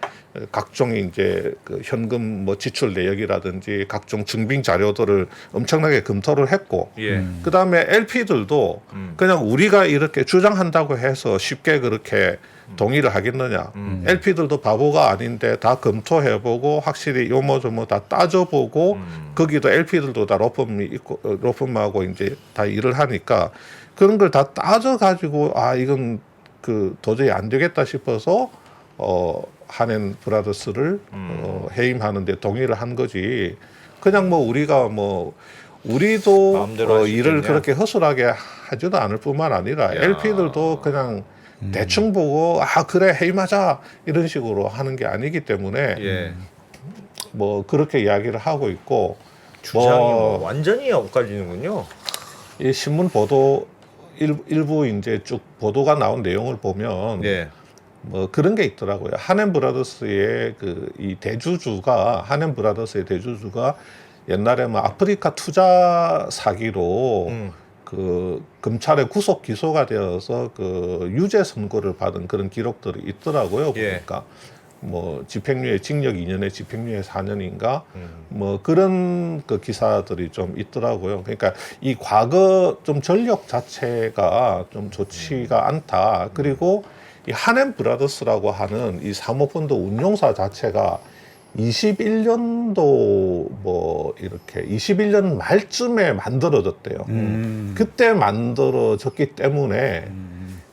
각종의 이제 그 현금 뭐 지출 내역이라든지 각종 증빙 자료들을 엄청나게 검토를 했고, 예. 그 다음에 LP들도 그냥 우리가 이렇게 주장한다고 해서 쉽게 그렇게 동의를 하겠느냐. LP들도 바보가 아닌데 다 검토해보고 확실히 요모조모 다 따져보고 거기도 LP들도 다 로펌이 있고 로펌하고 이제 다 일을 하니까 그런 걸 다 따져가지고 아 이건 그 도저히 안 되겠다 싶어서 한앤 브라더스를 해임하는데 동의를 한 거지. 그냥 뭐 우리가 뭐 우리도 마음대로 할수 일을 있겠냐? 그렇게 허술하게 하지도 않을 뿐만 아니라 LP들도 그냥 대충 보고 아 그래 해임하자 이런 식으로 하는 게 아니기 때문에 예. 뭐 그렇게 이야기를 하고 있고 주장이 뭐 완전히 엇갈리는군요. 이 신문 보도 일부 이제 쭉 보도가 나온 내용을 보면 예. 뭐 그런 게 있더라고요. 한앤 브라더스의 그 이 대주주가 한앤 브라더스의 대주주가 옛날에 뭐 아프리카 투자 사기로 그 검찰에 구속 기소가 되어서 그 유죄 선고를 받은 그런 기록들이 있더라고요. 예. 보니까 뭐 집행유예 징역 2년에 집행유예 4년인가 뭐 그런 그 기사들이 좀 있더라고요. 그러니까 이 과거 좀 전력 자체가 좀 좋지가 않다. 그리고 이 한앤 브라더스라고 하는 이 사모펀드 운용사 자체가 21년도 뭐 이렇게 21년 말쯤에 만들어졌대요. 그때 만들어졌기 때문에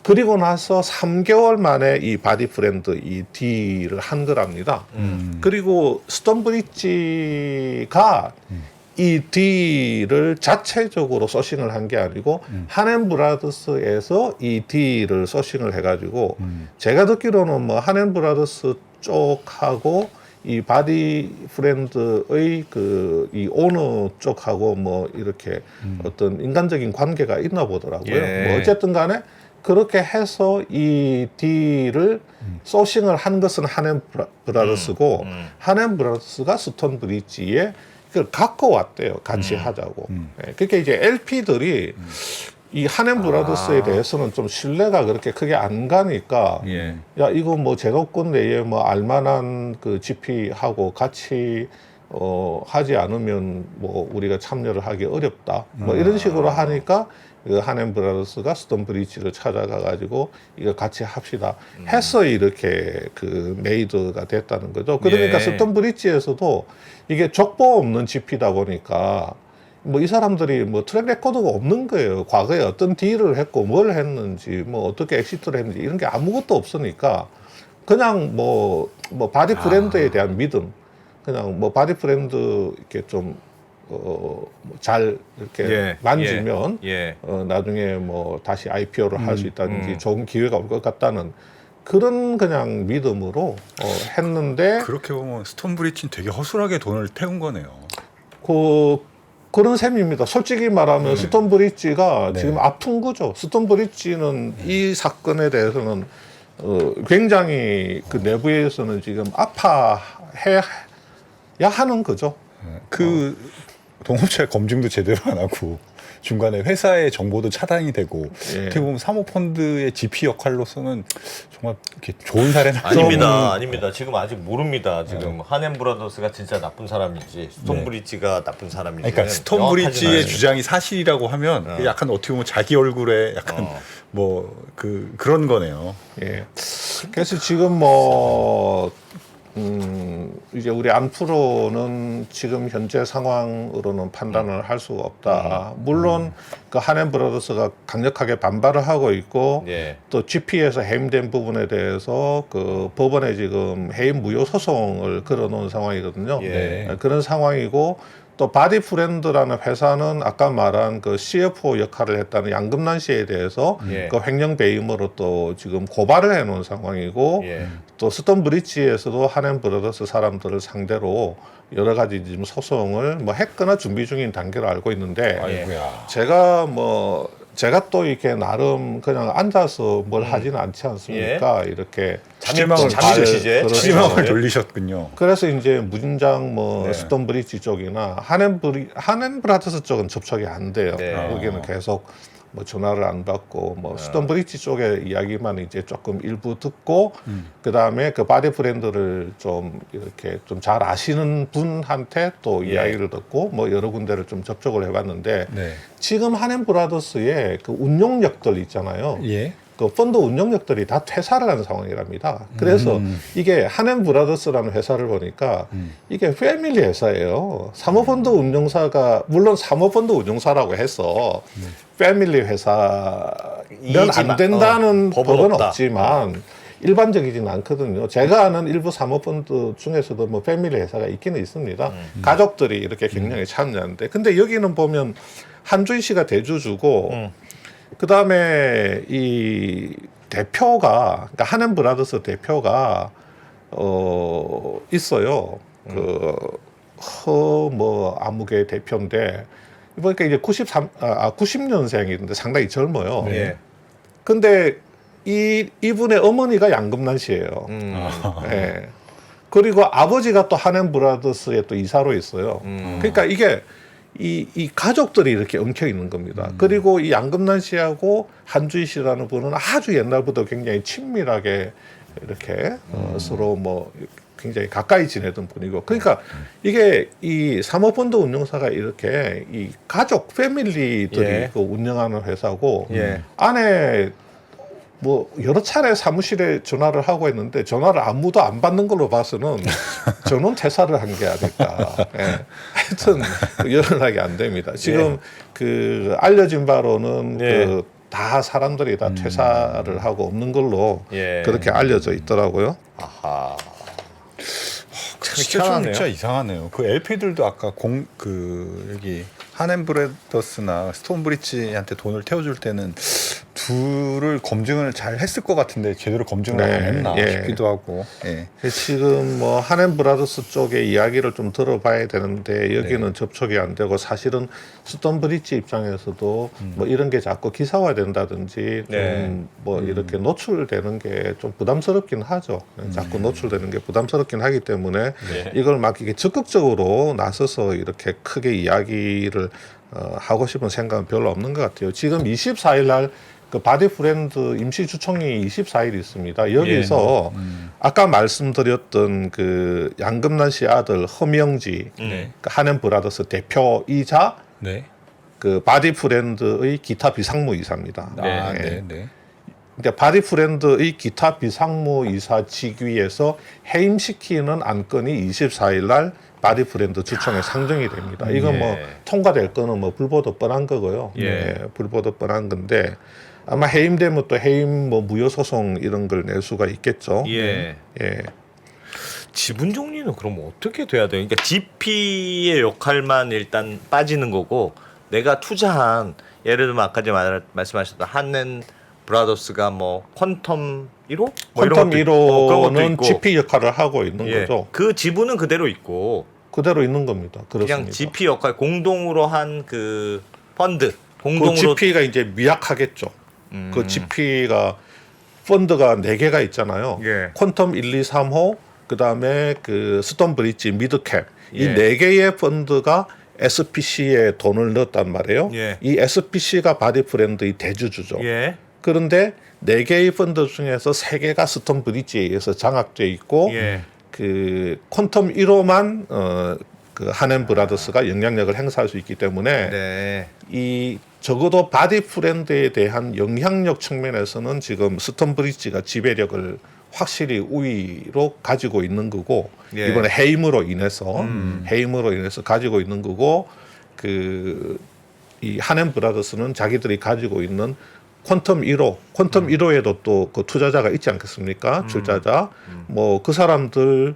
그리고 나서 3개월 만에 이 바디 프렌드 이 딜을 한 거랍니다. 그리고 스톤브리지가 이 딜을 자체적으로 소싱을 한 게 아니고 한앤 브라더스에서 이 딜을 소싱을 해가지고 제가 듣기로는 뭐 한앤 브라더스 쪽하고 이 바디 프렌드의 그 이 오너 쪽하고 뭐 이렇게 어떤 인간적인 관계가 있나 보더라고요. 예. 뭐 어쨌든 간에 그렇게 해서 이 딜을 소싱을 한 것은 한앤 브라더스고 한앤 브라더스가 스톤브리지에 그걸 갖고 왔대요. 같이 하자고. 예, 그러니까 이제 LP들이 이 한앤 브라더스에 대해서는 좀 신뢰가 그렇게 크게 안 가니까 예. 야 이거 뭐 제도권 내에 뭐 알만한 그 GP하고 같이 하지 않으면 뭐 우리가 참여를 하기 어렵다. 뭐 이런 식으로 하니까 그 한앤 브라더스가 스톤브리지를 찾아가 가지고 이거 같이 합시다 해서 이렇게 그 메이드가 됐다는 거죠. 그러니까 예. 스톤브리지에서도 이게 족보 없는 GP다 보니까 뭐 이 사람들이 뭐 트랙 레코드가 없는 거예요. 과거에 어떤 딜을 했고 뭘 했는지 뭐 어떻게 엑시트를 했는지 이런 게 아무것도 없으니까 그냥 뭐 바디 프렌드에 대한 믿음, 그냥 뭐 바디 프렌드 이렇게 좀 잘 이렇게 예, 만지면 예. 나중에 뭐 다시 IPO를 할 수 있다든지 좋은 기회가 올 것 같다는 그런 그냥 믿음으로 했는데 그렇게 보면 스톤브리지는 되게 허술하게 돈을 태운 거네요. 그런 셈입니다. 솔직히 말하면 스톤브리지가 네. 지금 아픈 거죠. 스톤브리지는 이 사건에 대해서는 굉장히 그 내부에서는 지금 아파해야 하는 거죠. 그 동업체 검증도 제대로 안 하고 중간에 회사의 정보도 차단이 되고 예. 어떻게 보면 사모펀드의 GP 역할로서는 정말 이렇게 좋은 사례는 아닙니다. 아닙니다. 지금 아직 모릅니다. 지금 한앤 브라더스가 진짜 나쁜 사람인지 스톤브리지가 나쁜 사람인지. 그러니까 스톤브리지의 주장이 사실이라고 하면 약간 어떻게 보면 자기 얼굴에 약간 뭐 그런 거네요. 예. 그래서 지금 뭐 이제 우리 안프로는 지금 현재 상황으로는 판단을 할 수가 없다. 물론 그 한앤 브라더스가 강력하게 반발을 하고 있고 예. 또 GP에서 해임된 부분에 대해서 그 법원에 지금 해임 무효 소송을 걸어놓은 상황이거든요. 예. 그런 상황이고 또 바디 프렌드라는 회사는 아까 말한 그 CFO 역할을 했다는 양금란 씨에 대해서 예. 그 횡령 배임으로 또 지금 고발을 해놓은 상황이고 예. 또 스톤브리지에서도 한앤 브라더스 사람들을 상대로 여러 가지 지금 소송을 뭐 했거나 준비 중인 단계로 알고 있는데 아이고야. 제가 뭐 제가 또 이렇게 나름 그냥 앉아서 뭘 하지는 않지 않습니까? 이렇게 잠입 발- 취재. 그렇죠. 시망을 돌리셨군요. 그래서 이제 무진장 뭐 네. 스톤브리지 쪽이나 하넨브라더스 쪽은 접촉이 안 돼요. 네. 거기는 계속 뭐 전화를 안 받고 뭐 스톤브리지 쪽의 이야기만 이제 조금 일부 듣고 그 다음에 그 바디 브랜드를 좀 이렇게 좀 잘 아시는 분한테 또 이야기를 듣고 뭐 여러 군데를 좀 접촉을 해봤는데 네. 지금 하넨브라더스의 그 운용력들 있잖아요. 예. 그 펀드 운용력들이 다 퇴사를 하는 상황이랍니다. 그래서 이게 하넨브라더스라는 회사를 보니까 이게 패밀리 회사예요. 사모펀드 운용사가 물론 사모펀드 운용사라고 해서 패밀리 회사면 안 된다는 법은 없다. 없지만 일반적이진 않거든요. 제가 아는 일부 사모펀드 중에서도 뭐 패밀리 회사가 있기는 있습니다. 가족들이 이렇게 경영에 참여하는데 근데 여기는 보면 한주희 씨가 대주주고 그 다음에 이 대표가, 그러니까 하넨브라더스 대표가, 있어요. 뭐, 아무개 대표인데, 보니까 이제 90년생인데 상당히 젊어요. 예. 근데 이분의 어머니가 양금란 씨예요. 예. 그리고 아버지가 또 하넨브라더스의 또 이사로 있어요. 그러니까 이게 이 가족들이 이렇게 엉켜 있는 겁니다. 그리고 이 양금란 씨하고 한주희 씨라는 분은 아주 옛날부터 굉장히 친밀하게 이렇게 서로 뭐 굉장히 가까이 지내던 분이고, 그러니까 이게 이 사모펀드 운용사가 이렇게 이 가족 패밀리들이 예. 그 운영하는 회사고 예. 안에 뭐 여러 차례 사무실에 전화를 하고 했는데 전화를 아무도 안 받는 걸로 봐서는 전원 퇴사를 한 게 아닐까. 예. 하여튼 연락이 안 됩니다. 지금 그 알려진 바로는 예. 그 다 사람들이 다 퇴사를 하고 없는 걸로 예. 그렇게 알려져 있더라고요. 아하. 진짜 좀 희한하네요. 진짜 이상하네요. 그 LP들도 아까 여기 하넨브라더스나 스톤브리지한테 돈을 태워줄 때는 둘을 검증을 잘 했을 것 같은데 제대로 검증을 네, 안 했나 예. 싶기도 하고. 예. 지금 뭐 하넨브라더스 쪽의 이야기를 좀 들어봐야 되는데 여기는 네. 접촉이 안 되고 사실은 스톤브리지 입장에서도 뭐 이런 게 자꾸 기사화된다든지 네. 좀 뭐 이렇게 노출되는 게 좀 부담스럽긴 하죠. 자꾸 노출되는 게 부담스럽긴 하기 때문에 네. 이걸 막 이게 적극적으로 나서서 이렇게 크게 이야기를 하고 싶은 생각은 별로 없는 것 같아요. 지금 24일 날 그 바디 브랜드 임시 주총이 24일 있습니다. 여기서 아까 말씀드렸던 그 양금란 씨 아들 허명지 그 하넨브라더스 대표이자 네. 그 바디 브랜드의 기타 비상무 이사입니다. 아, 예. 네, 네. 그러니까 바디 브랜드의 기타 비상무 이사 직위에서 해임시키는 안건이 24일 날 바디 브랜드 주총에 상정이 됩니다. 이건 뭐 통과될 거는 뭐 불보듯 뻔한 거고요. 예. 불보듯 뻔한 건데 아마 해임되면 또 해임 뭐 무효 소송 이런 걸 낼 수가 있겠죠. 예. 예. 지분 정리는 그럼 어떻게 돼야 돼요? 그러니까 GP의 역할만 일단 빠지는 거고 내가 투자한 예를 들면 아까 전에 말씀하셨던 한넨 브라더스가 뭐 퀀텀 1호? 뭐 퀀텀 그런 것도 1호는 있고. GP 역할을 하고 있는 예. 거죠. 그 지분은 그대로 있고 그대로 있는 겁니다. 그렇습니다. 그냥 GP 역할 공동으로 한 그 펀드 그 공동으로 GP가 이제 미약하겠죠. 그 GP가 펀드가 4개가 있잖아요. 예. 퀀텀 1, 2, 3호, 그 다음에 그 스톤브리지, 미드캡. 이 예. 4개의 펀드가 SPC에 돈을 넣었단 말이에요. 예. 이 SPC가 바디 브랜드의 대주주죠. 예. 그런데 4개의 펀드 중에서 3개가 스톤브리지에 의해서 장악돼 있고 예. 그 퀀텀 1호만 그 하넨브라더스가 영향력을 행사할 수 있기 때문에 네. 이 적어도 바디 브랜드에 대한 영향력 측면에서는 지금 스톤브리지가 지배력을 확실히 우위로 가지고 있는 거고 예. 이번에 해임으로 인해서 가지고 있는 거고 그 이 하넨브라더스는 자기들이 가지고 있는 퀀텀 1호에도 또 그 투자자가 있지 않겠습니까? 출자자. 뭐 그 사람들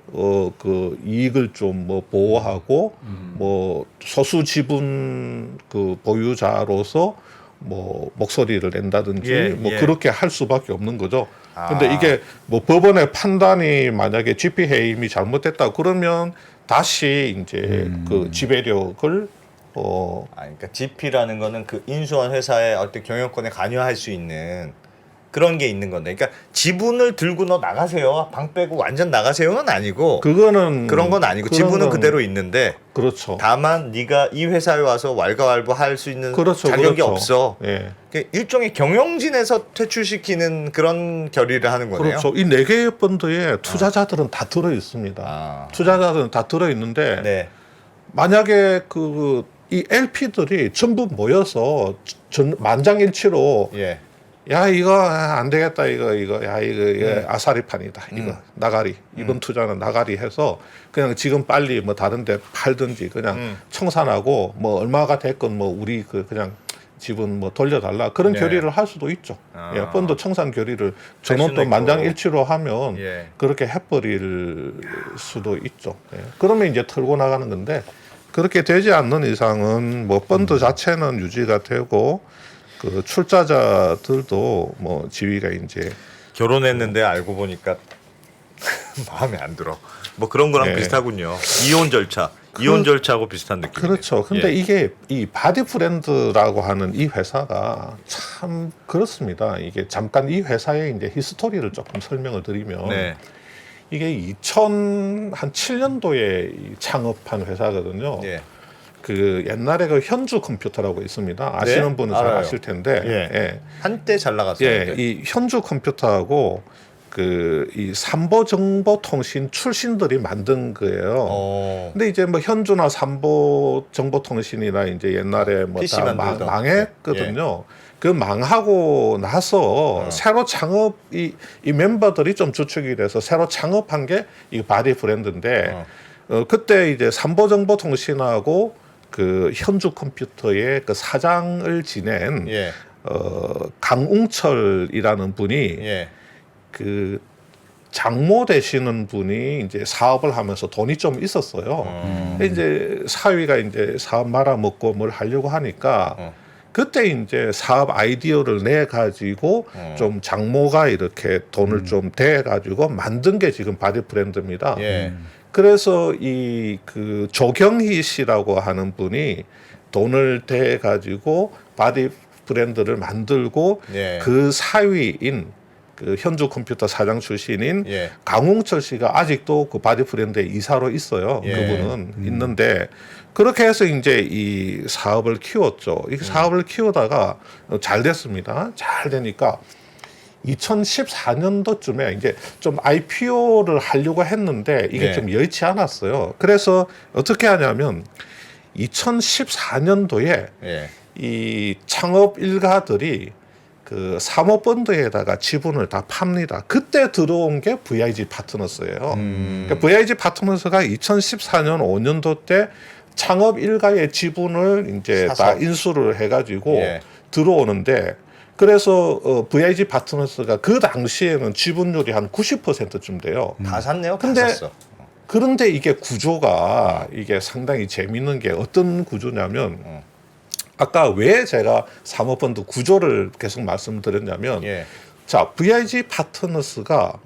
그 이익을 좀 뭐 보호하고 뭐 소수 지분 그 보유자로서 뭐 목소리를 낸다든지 예, 뭐 예. 그렇게 할 수밖에 없는 거죠. 아. 근데 이게 뭐 법원의 판단이 만약에 GP 해임이 잘못됐다 그러면 다시 이제 그 지배력을 그러니까 GP라는 거는 그 인수한 회사의 어떤 경영권에 관여할 수 있는 그런 게 있는 건데, 그러니까 지분을 들고 너 나가세요, 방 빼고 완전 나가세요는 아니고, 그거는 그런 건 아니고 그런 지분은 건 그대로 있는데, 그렇죠. 다만 네가 이 회사에 와서 왈가왈부할 수 있는 그렇죠, 자격이 그렇죠. 없어. 예. 그러니까 일종의 경영진에서 퇴출시키는 그런 결의를 하는 거네요. 그렇죠. 이 4개의 펀드에 투자자들은 다 들어 있습니다. 아. 투자자들은 다 들어 있는데 네. 만약에 이 LP들이 전부 모여서 만장일치로 예. 야 이거 안 되겠다 이거 야 이거 아사리판이다 이거 나가리 이번 투자는 나가리 해서 그냥 지금 빨리 뭐 다른데 팔든지 그냥 청산하고 뭐 얼마가 됐건 뭐 우리 그냥 지분 뭐 돌려달라 그런 네. 결의를 할 수도 있죠. 아. 예, 펀드 청산 결의를 수도 전원 또 있고. 만장일치로 하면 예. 그렇게 해버릴 수도 있죠. 예. 그러면 이제 털고 나가는 건데 그렇게 되지 않는 이상은 뭐 펀드 자체는 유지가 되고 그 출자자들도 뭐 지위가 이제 결혼했는데 알고 보니까 마음에 안 들어. 뭐 그런 거랑 예. 비슷하군요. 이혼 절차. 이혼 절차하고 비슷한 느낌. 그렇죠. 근데 예. 이게 이 바디 브랜드라고 하는 이 회사가 참 그렇습니다. 이게 잠깐 이 회사의 이제 히스토리를 조금 설명을 드리면 네. 이게 2007년도에 창업한 회사거든요. 예. 그 옛날에 그 현주 컴퓨터라고 있습니다. 아시는 네? 분은 잘 알아요. 아실 텐데. 예. 예. 한때 잘 나갔었는데. 예, 이 현주 컴퓨터하고 이 삼보정보통신 출신들이 만든 거예요. 근데 이제 뭐 현주나 삼보정보통신이나 이제 옛날에 뭐 PC 다 만들던. 망했거든요. 그 망하고 나서 새로 창업 이 멤버들이 좀 주축이 돼서 새로 창업한 게 이 바디 브랜드인데 그때 이제 삼보정보통신하고 그 현주 컴퓨터의 그 사장을 지낸 예. 강웅철이라는 분이 예. 그 장모 되시는 분이 이제 사업을 하면서 돈이 좀 있었어요. 이제 사위가 이제 사업 말아먹고 뭘 하려고 하니까 그때 이제 사업 아이디어를 내 가지고 좀 장모가 이렇게 돈을 좀 대 가지고 만든 게 지금 바디 브랜드입니다. 예. 그래서 이 그 조경희 씨라고 하는 분이 돈을 대 가지고 바디 브랜드를 만들고 예. 그 사위인 그 현주 컴퓨터 사장 출신인 예. 강웅철 씨가 아직도 그 바디 브랜드의 이사로 있어요. 예. 그분은 있는데 그렇게 해서 이제 이 사업을 키웠죠. 이 사업을 키우다가 잘 됐습니다. 잘 되니까 2014년도쯤에 이제 좀 IPO를 하려고 했는데 이게 네. 좀 여의치 않았어요. 그래서 어떻게 하냐면 2014년도에 예. 이 창업 일가들이 그 사모펀드에다가 지분을 다 팝니다. 그때 들어온 게 VIG 파트너스예요. 그러니까 VIG 파트너스가 2014년 5년도 때 창업 일가의 지분을 이제 사서. 다 인수를 해가지고 예. 들어오는데 그래서 VIG 파트너스가 그 당시에는 지분율이 한 90%쯤 돼요. 다 샀네요. 근데 다 샀어. 그런데 이게 구조가 이게 상당히 재밌는 게 어떤 구조냐면 아까 왜 제가 사모펀드 구조를 계속 말씀드렸냐면 예. 자 VIG 파트너스가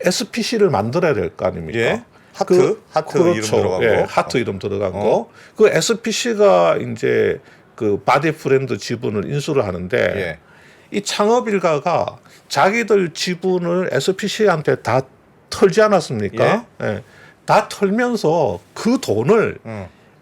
SPC를 만들어야 될 거 아닙니까? 예. 하트 이름 들어간 예, 거. 하트 이름 들어간 거. 그 SPC가 이제 그 바디 브랜드 지분을 인수를 하는데 예. 이 창업 일가가 자기들 지분을 SPC한테 다 털지 않았습니까? 예. 다 털면서 그 돈을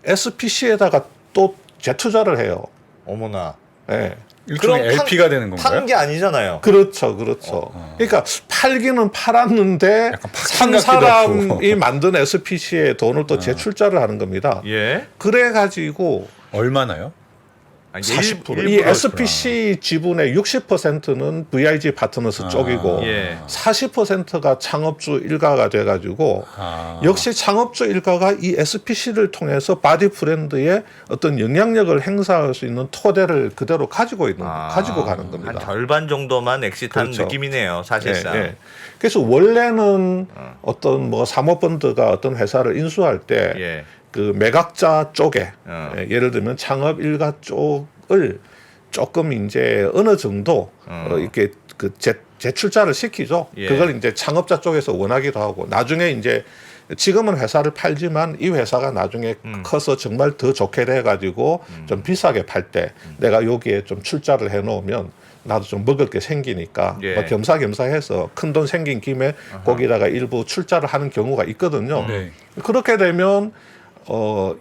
SPC에다가 또 재투자를 해요. 어머나. 예. 일종의 그럼 LP가 되는 건가요? 판 게 아니잖아요. 그렇죠, 그렇죠. 그러니까 팔기는 팔았는데 약간 산 같기도 사람이 하고. 만든 SPC에 돈을 또 재출자를 하는 겁니다. 예. 그래가지고 얼마나요? 아, 40%. 이 SPC 지분의 60%는 VIG 파트너스 쪽이고 예. 40%가 창업주 일가가 돼가지고 역시 창업주 일가가 이 SPC를 통해서 바디 브랜드의 어떤 영향력을 행사할 수 있는 토대를 그대로 가지고 가는 겁니다. 한 절반 정도만 엑시트한 그렇죠. 느낌이네요, 사실상. 예, 예. 그래서 원래는 어떤 뭐 사모펀드가 어떤 회사를 인수할 때 예. 그 매각자 쪽에 예를 들면 창업 일가 쪽을 조금 이제 어느 정도 이렇게 그 재출자를 시키죠. 예. 그걸 이제 창업자 쪽에서 원하기도 하고 나중에 이제 지금은 회사를 팔지만 이 회사가 나중에 커서 정말 더 좋게 돼 가지고 좀 비싸게 팔 때 내가 여기에 좀 출자를 해 놓으면 나도 좀 먹을 게 생기니까 예. 뭐 겸사겸사해서 큰 돈 생긴 김에 거기다가 일부 출자를 하는 경우가 있거든요. 네. 그렇게 되면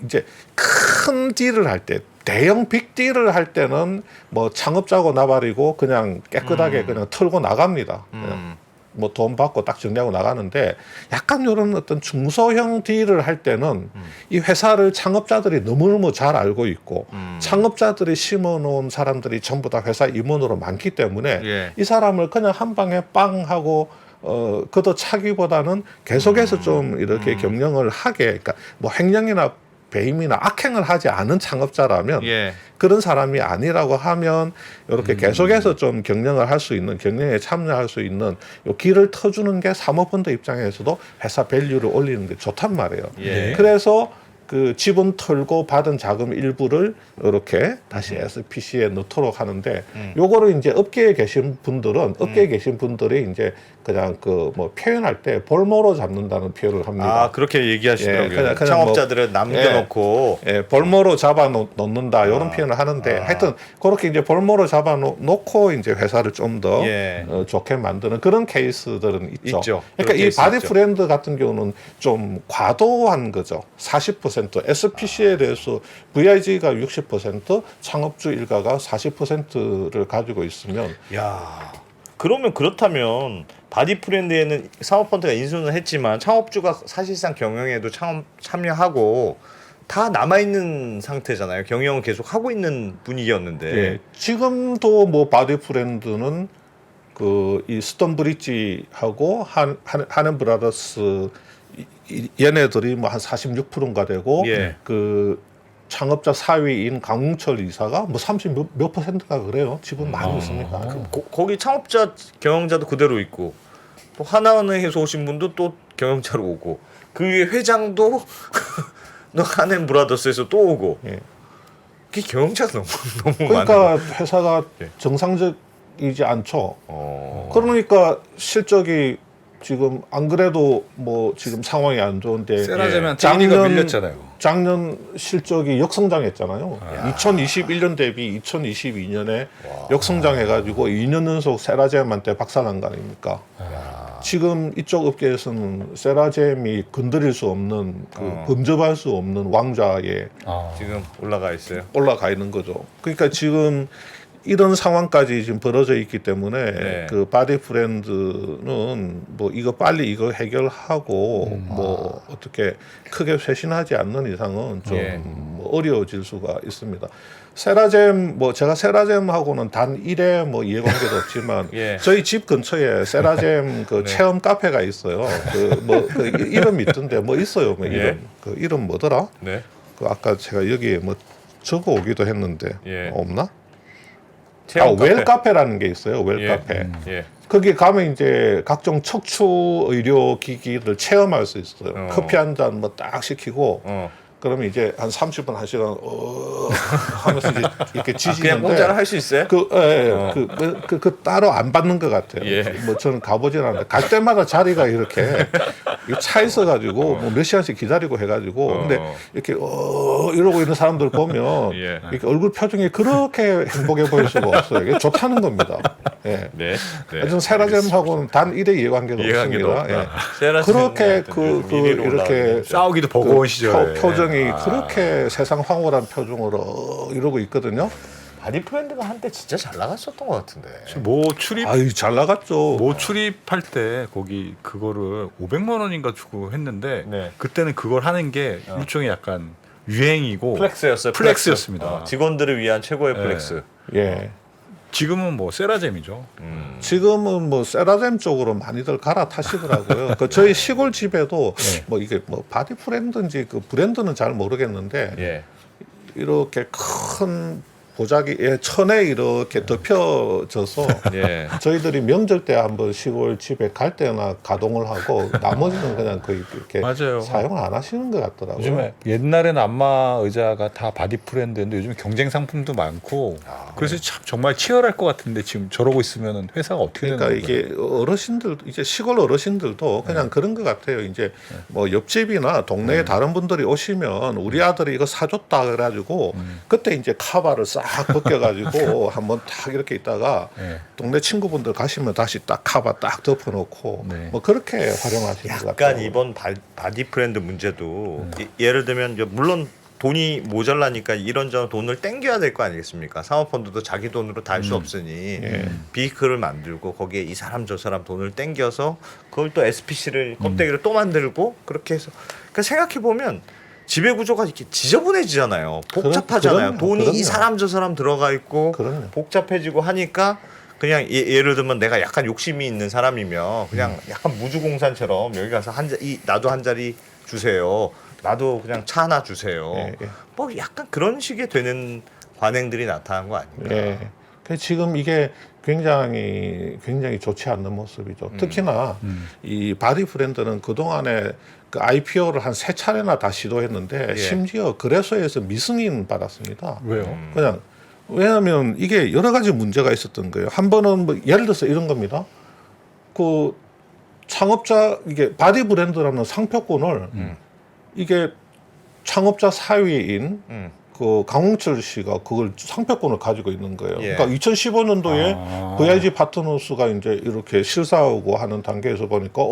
이제 큰 딜을 할 때 대형 빅딜을 할 때는 뭐 창업자고 나발이고 그냥 깨끗하게 그냥 털고 나갑니다. 그냥 뭐 돈 받고 딱 정리하고 나가는데 약간 이런 어떤 중소형 딜을 할 때는 이 회사를 창업자들이 너무너무 잘 알고 있고 창업자들이 심어놓은 사람들이 전부 다 회사 임원으로 많기 때문에 예. 이 사람을 그냥 한 방에 빵 하고 걷어차기보다는 계속해서 좀 이렇게 경영을 하게 그러니까 뭐 횡령이나 배임이나 악행을 하지 않은 창업자라면 예. 그런 사람이 아니라고 하면 이렇게 계속해서 좀 경영을 할 수 있는 경영에 참여할 수 있는 요 길을 터주는 게 사모펀드 입장에서도 회사 밸류를 올리는 게 좋단 말이에요. 예. 그래서 그 지분 털고 받은 자금 일부를 이렇게 다시 SPC에 넣도록 하는데 요거를 이제 업계에 계신 분들은 업계에 계신 분들이 이제 그냥 그 뭐 표현할 때 볼모로 잡는다는 표현을 합니다. 아 그렇게 얘기하시더라고요. 예, 그냥 창업자들을 남겨놓고 볼모로 잡아 놓는다 이런 표현을 하는데 하여튼 그렇게 이제 볼모로 잡아 놓고 이제 회사를 좀 더 예. 좋게 만드는 그런 케이스들은 있죠. 있죠. 그러니까 그런 이 케이스 바디 있죠. 브랜드 같은 경우는 좀 과도한 거죠. 40% SPC에 대해서 VIG가 60% 창업주 일가가 40%를 가지고 있으면 야, 그러면 그렇다면 바디 브랜드에는 사모펀드가 인수는 했지만 창업주가 사실상 경영에도 참여하고 다 남아 있는 상태잖아요. 경영은 계속 하고 있는 분위기였는데. 예, 지금도 뭐 바디 브랜드는 그 이 스톤 브릿지하고 한앤 브라더스 얘네들이 뭐 한 46%인가 되고 예. 그 창업자 4위인 강웅철 이사가 뭐 30 몇 %가 그래요. 지분 많이 있습니다. 거기 창업자 경영자도 그대로 있고 또 하나은행에서 오신 분도 또 경영자로 오고 그 위에 회장도 너 한앤 브라더스에서 또 오고 예. 그게 경영자가 너무 그러니까 많아요. 회사가 예. 정상적이지 않죠. 그러니까 실적이 지금 안 그래도 뭐 지금 상황이 안 좋은데 세라젬한테 1위가 밀렸잖아요. 작년 실적이 역성장했잖아요. 2021년 대비 2022년에 역성장해가지고 2년 연속 세라젬한테 박살난 거 아닙니까? 지금 이쪽 업계에서는 세라젬이 건드릴 수 없는 범접할 수 없는 왕좌에 지금 올라가 있어요. 올라가 있는 거죠. 그러니까 지금 이런 상황까지 지금 벌어져 있기 때문에 네. 그 바디 브랜드는 뭐 이거 빨리 이거 해결하고 뭐 어떻게 크게 쇄신하지 않는 이상은 좀 예. 뭐 어려워질 수가 있습니다. 세라젬 뭐 제가 세라젬하고는 단 1회 뭐 이해관계도 없지만 예. 저희 집 근처에 세라젬 그 네. 체험 체험 카페가 있어요. 그 뭐 그 이름 있던데 뭐 있어요. 뭐 예. 이름 그 이름 뭐더라? 네. 그 아까 제가 여기에 뭐 적어 오기도 했는데 예. 없나? 체험 카페. 웰 카페라는 게 있어요. 웰 예. 카페. 예. 거기 가면 이제 각종 척추 의료 기기를 체험할 수 있어요. 커피 한 잔 뭐 딱 시키고 그러면 이제 한 30분 1시간 하면서 이제 이렇게 그냥 지지는데 공짜로 할 수 있어요? 그 따로 안 받는 것 같아요. 예. 뭐 저는 가보진 않는데 갈 때마다 자리가 이렇게 차 있어가지고 뭐 몇 시간씩 기다리고 해가지고 근데 이렇게 이러고 있는 사람들 보면 예. 이렇게 얼굴 표정이 그렇게 행복해 보일 수가 없어요. 이게 좋다는 겁니다. 예. 네. 하여튼 세라젬하고는 단 1의 이해관계도 이해관계도 없습니다. 없다. 예. 세라젬 그렇게 요즘 1위로 이렇게 올라가는 싸우기도 버거운 시절에 표정이 그렇게 세상 황홀한 표정으로 이러고 있거든요. 바디 브랜드가 한때 진짜 잘 나갔었던 것 같은데. 아유 잘 나갔죠. 모 출입할 때 거기 그거를 500만 원인가 주고 했는데 네. 그때는 그걸 하는 게 일종의 약간 유행이고 플렉스였어요. 플렉스였습니다. 직원들을 위한 최고의 네. 플렉스. 예. 지금은 뭐 세라젬이죠. 지금은 뭐 세라젬 쪽으로 많이들 갈아타시더라고요. 그 저희 시골 집에도 뭐 이게 뭐 바디 브랜드인지 그 브랜드는 잘 모르겠는데 예. 이렇게 큰 보자기에 천에 이렇게 덮여져서 예. 저희들이 명절 때 한번 시골 집에 갈 때나 가동을 하고 나머지는 그냥 거의 이렇게 맞아요. 사용을 안 하시는 것 같더라고요. 요즘에 옛날에는 안마 의자가 다 바디 프렌드였는데 요즘 경쟁 상품도 많고 그래서 참 정말 치열할 것 같은데 지금 저러고 있으면 회사가 어떻게 되는 그러니까 거예요? 이게 어르신들 이제 시골 어르신들도 그냥 그런 것 같아요. 이제 뭐 옆집이나 동네에 다른 분들이 오시면 우리 아들이 이거 사줬다 그래가지고 그때 이제 카바를 싹 벗겨가지고 한번 딱 이렇게 있다가 네. 동네 친구분들 가시면 다시 딱 카바 딱 덮어놓고 네. 뭐 그렇게 활용하시는 것 같아요. 약간 이번 바디 프렌드 문제도 예를 들면 이제 물론 돈이 모자라니까 이런저런 돈을 땡겨야 될 거 아니겠습니까? 사모펀드도 자기 돈으로 다 할 수 없으니 비이클을 만들고 거기에 이 사람 저 사람 돈을 땡겨서 그걸 또 SPC를 껍데기를 또 만들고 그렇게 해서 그러니까 생각해 보면 지배 구조가 이렇게 지저분해지잖아요. 복잡하잖아요. 그럼요. 돈이 그럼요. 이 사람 저 사람 들어가 있고 그럼요. 복잡해지고 하니까 그냥 예를 들면 내가 약간 욕심이 있는 사람이면 그냥 약간 무주공산처럼 여기 가서 나도 한 자리 주세요. 나도 그냥 차 하나 주세요. 예, 예. 뭐 약간 그런 식의 되는 관행들이 나타난 거 아닙니까? 예. 그래서 지금 이게 굉장히 좋지 않는 모습이죠. 특히나 이 바디 브랜드는 그 동안에 그 IPO를 한 3차례나 다 시도했는데 예. 심지어 거래소에서 미승인 받았습니다. 왜요? 그냥 왜냐하면 이게 여러 가지 문제가 있었던 거예요. 한 번은 뭐 예를 들어서 이런 겁니다. 그 창업자 이게 바디 브랜드라는 상표권을 이게 창업자 사위인 그 강홍철 씨가 그걸 상표권을 가지고 있는 거예요. 예. 그러니까 2015년도에 아. VIG 파트너스가 이제 이렇게 실사하고 하는 단계에서 보니까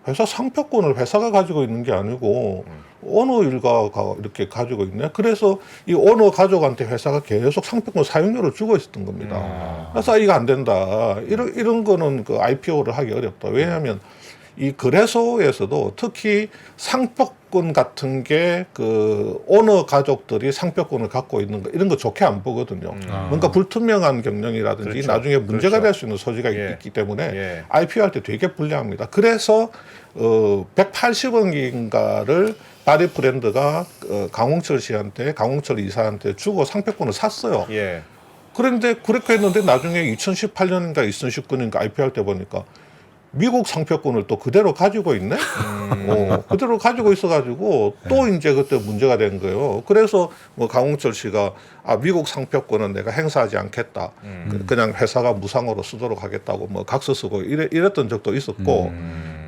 회사 상표권을 회사가 가지고 있는 게 아니고 오너 일가가 이렇게 가지고 있네. 그래서 이 오너 가족한테 회사가 계속 상표권 사용료를 주고 있었던 겁니다. 그래서 이거 안 된다. 이런 거는 그 IPO를 하기 어렵다. 왜냐하면 이 거래소에서도 특히 상표권 같은 게 그 오너 가족들이 상표권을 갖고 있는 거 이런 거 좋게 안 보거든요. 뭔가 불투명한 경영이라든지 그렇죠. 나중에 문제가 그렇죠. 될 수 있는 소지가 예. 있기 때문에 예. IPO 할 때 되게 불리합니다. 그래서 180억인가를 바디 브랜드가 강홍철 씨한테 강홍철 이사한테 주고 상표권을 샀어요. 예. 그런데 그렇게 했는데 나중에 2018년인가 2019년인가 IPO 할 때 보니까 미국 상표권을 또 그대로 가지고 있네? 그대로 가지고 있어가지고 또 이제 그때 문제가 된 거예요. 그래서 뭐 강홍철 씨가 미국 상표권은 내가 행사하지 않겠다. 그냥 회사가 무상으로 쓰도록 하겠다고 뭐 각서 쓰고 이랬던 적도 있었고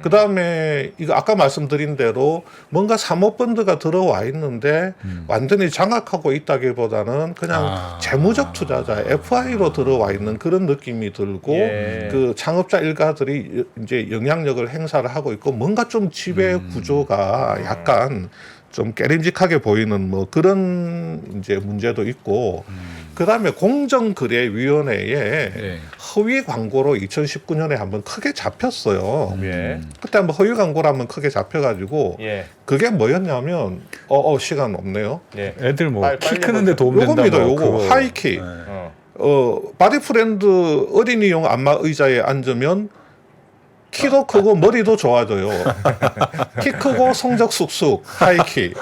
그 다음에 이거 아까 말씀드린 대로 뭔가 사모펀드가 들어와 있는데 완전히 장악하고 있다기보다는 그냥 재무적 투자자 FI로 들어와 있는 그런 느낌이 들고 예. 그 창업자 일가들이 이제 영향력을 행사를 하고 있고 뭔가 좀 지배 구조가 약간 좀 깨림직하게 보이는 뭐 그런 이제 문제도 있고 그다음에 공정거래위원회에 네. 허위 광고로 2019년에 한번 크게 잡혔어요. 예. 그때 한번 허위 광고로 한번 크게 잡혀가지고 예. 그게 뭐였냐면 시간 없네요. 예. 애들 뭐 빨리 키 크는데 도움 된다. 요겁니다. 뭐 요거 그거. 하이키. 어. 바디 프렌드 어린이용 안마 의자에 앉으면 키도 크고 머리도 좋아져요. 키 크고 성적 쑥쑥 하이키.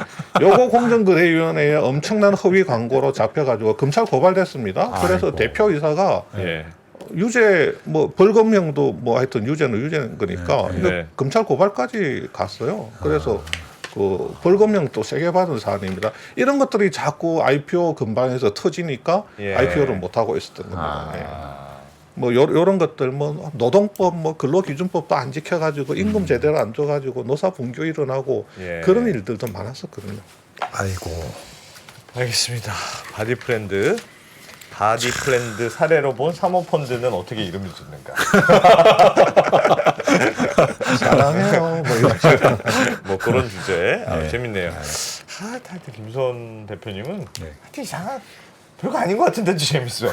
요거 공정거래위원회에 엄청난 허위 광고로 잡혀가지고 검찰 고발됐습니다. 그래서 아이고. 대표이사가 예. 유죄 뭐 벌금형도 뭐 하여튼 유죄는 거니까 이거 네. 검찰 고발까지 갔어요. 그래서 그 벌금형 또 세게 받은 사안입니다. 이런 것들이 자꾸 IPO 근방에서 터지니까 예. IPO를 못 하고 있었던 겁니다. 예. 뭐 요런 것들 뭐 노동법 뭐 근로기준법도 안 지켜가지고 임금 제대로 안 줘가지고 노사 분교 일어나고 예. 그런 일들도 많았었거든요. 아이고. 알겠습니다. 바디 프렌드 사례로 본 사모펀드는 어떻게 이름을 짓는가? 사랑해요. 뭐 이런 뭐 그런 주제. 네. 재밌네요. 하여튼 김수원 대표님은 네. 하여튼 이상한 별거 아닌 것 같은데 재밌어.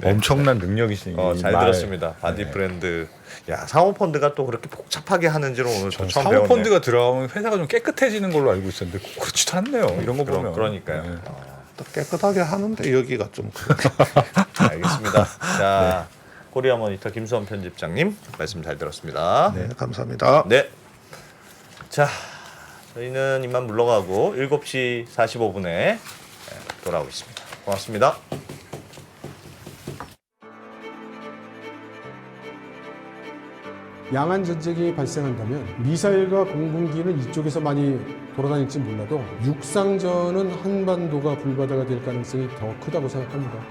엄청난 능력이시니. 잘 들었습니다. 바디 브랜드. 야, 사모펀드가 또 그렇게 복잡하게 하는지는 오늘 또 처음 배웠네요. 사모펀드가 들어가면 회사가 좀 깨끗해지는 걸로 알고 있었는데 그렇지도 않네요. 이런 거 보면. 그러니까요. 네. 또 깨끗하게 하는데 여기가 좀 알겠습니다. 자, 코리아 모니터 김수원 편집장님 말씀 잘 들었습니다. 네, 감사합니다. 네. 자, 저희는 이만 물러가고 7시 45분에 돌아오겠습니다. 고맙습니다. 양안 전쟁이 발생한다면 미사일과 공군기는 이쪽에서 많이 돌아다닐지 몰라도 육상전은 한반도가 불바다가 될 가능성이 더 크다고 생각합니다.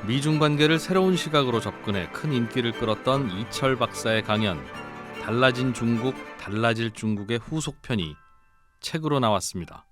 미중 관계를 새로운 시각으로 접근해 큰 인기를 끌었던 이철 박사의 강연 달라진 중국, 달라질 중국의 후속편이 책으로 나왔습니다.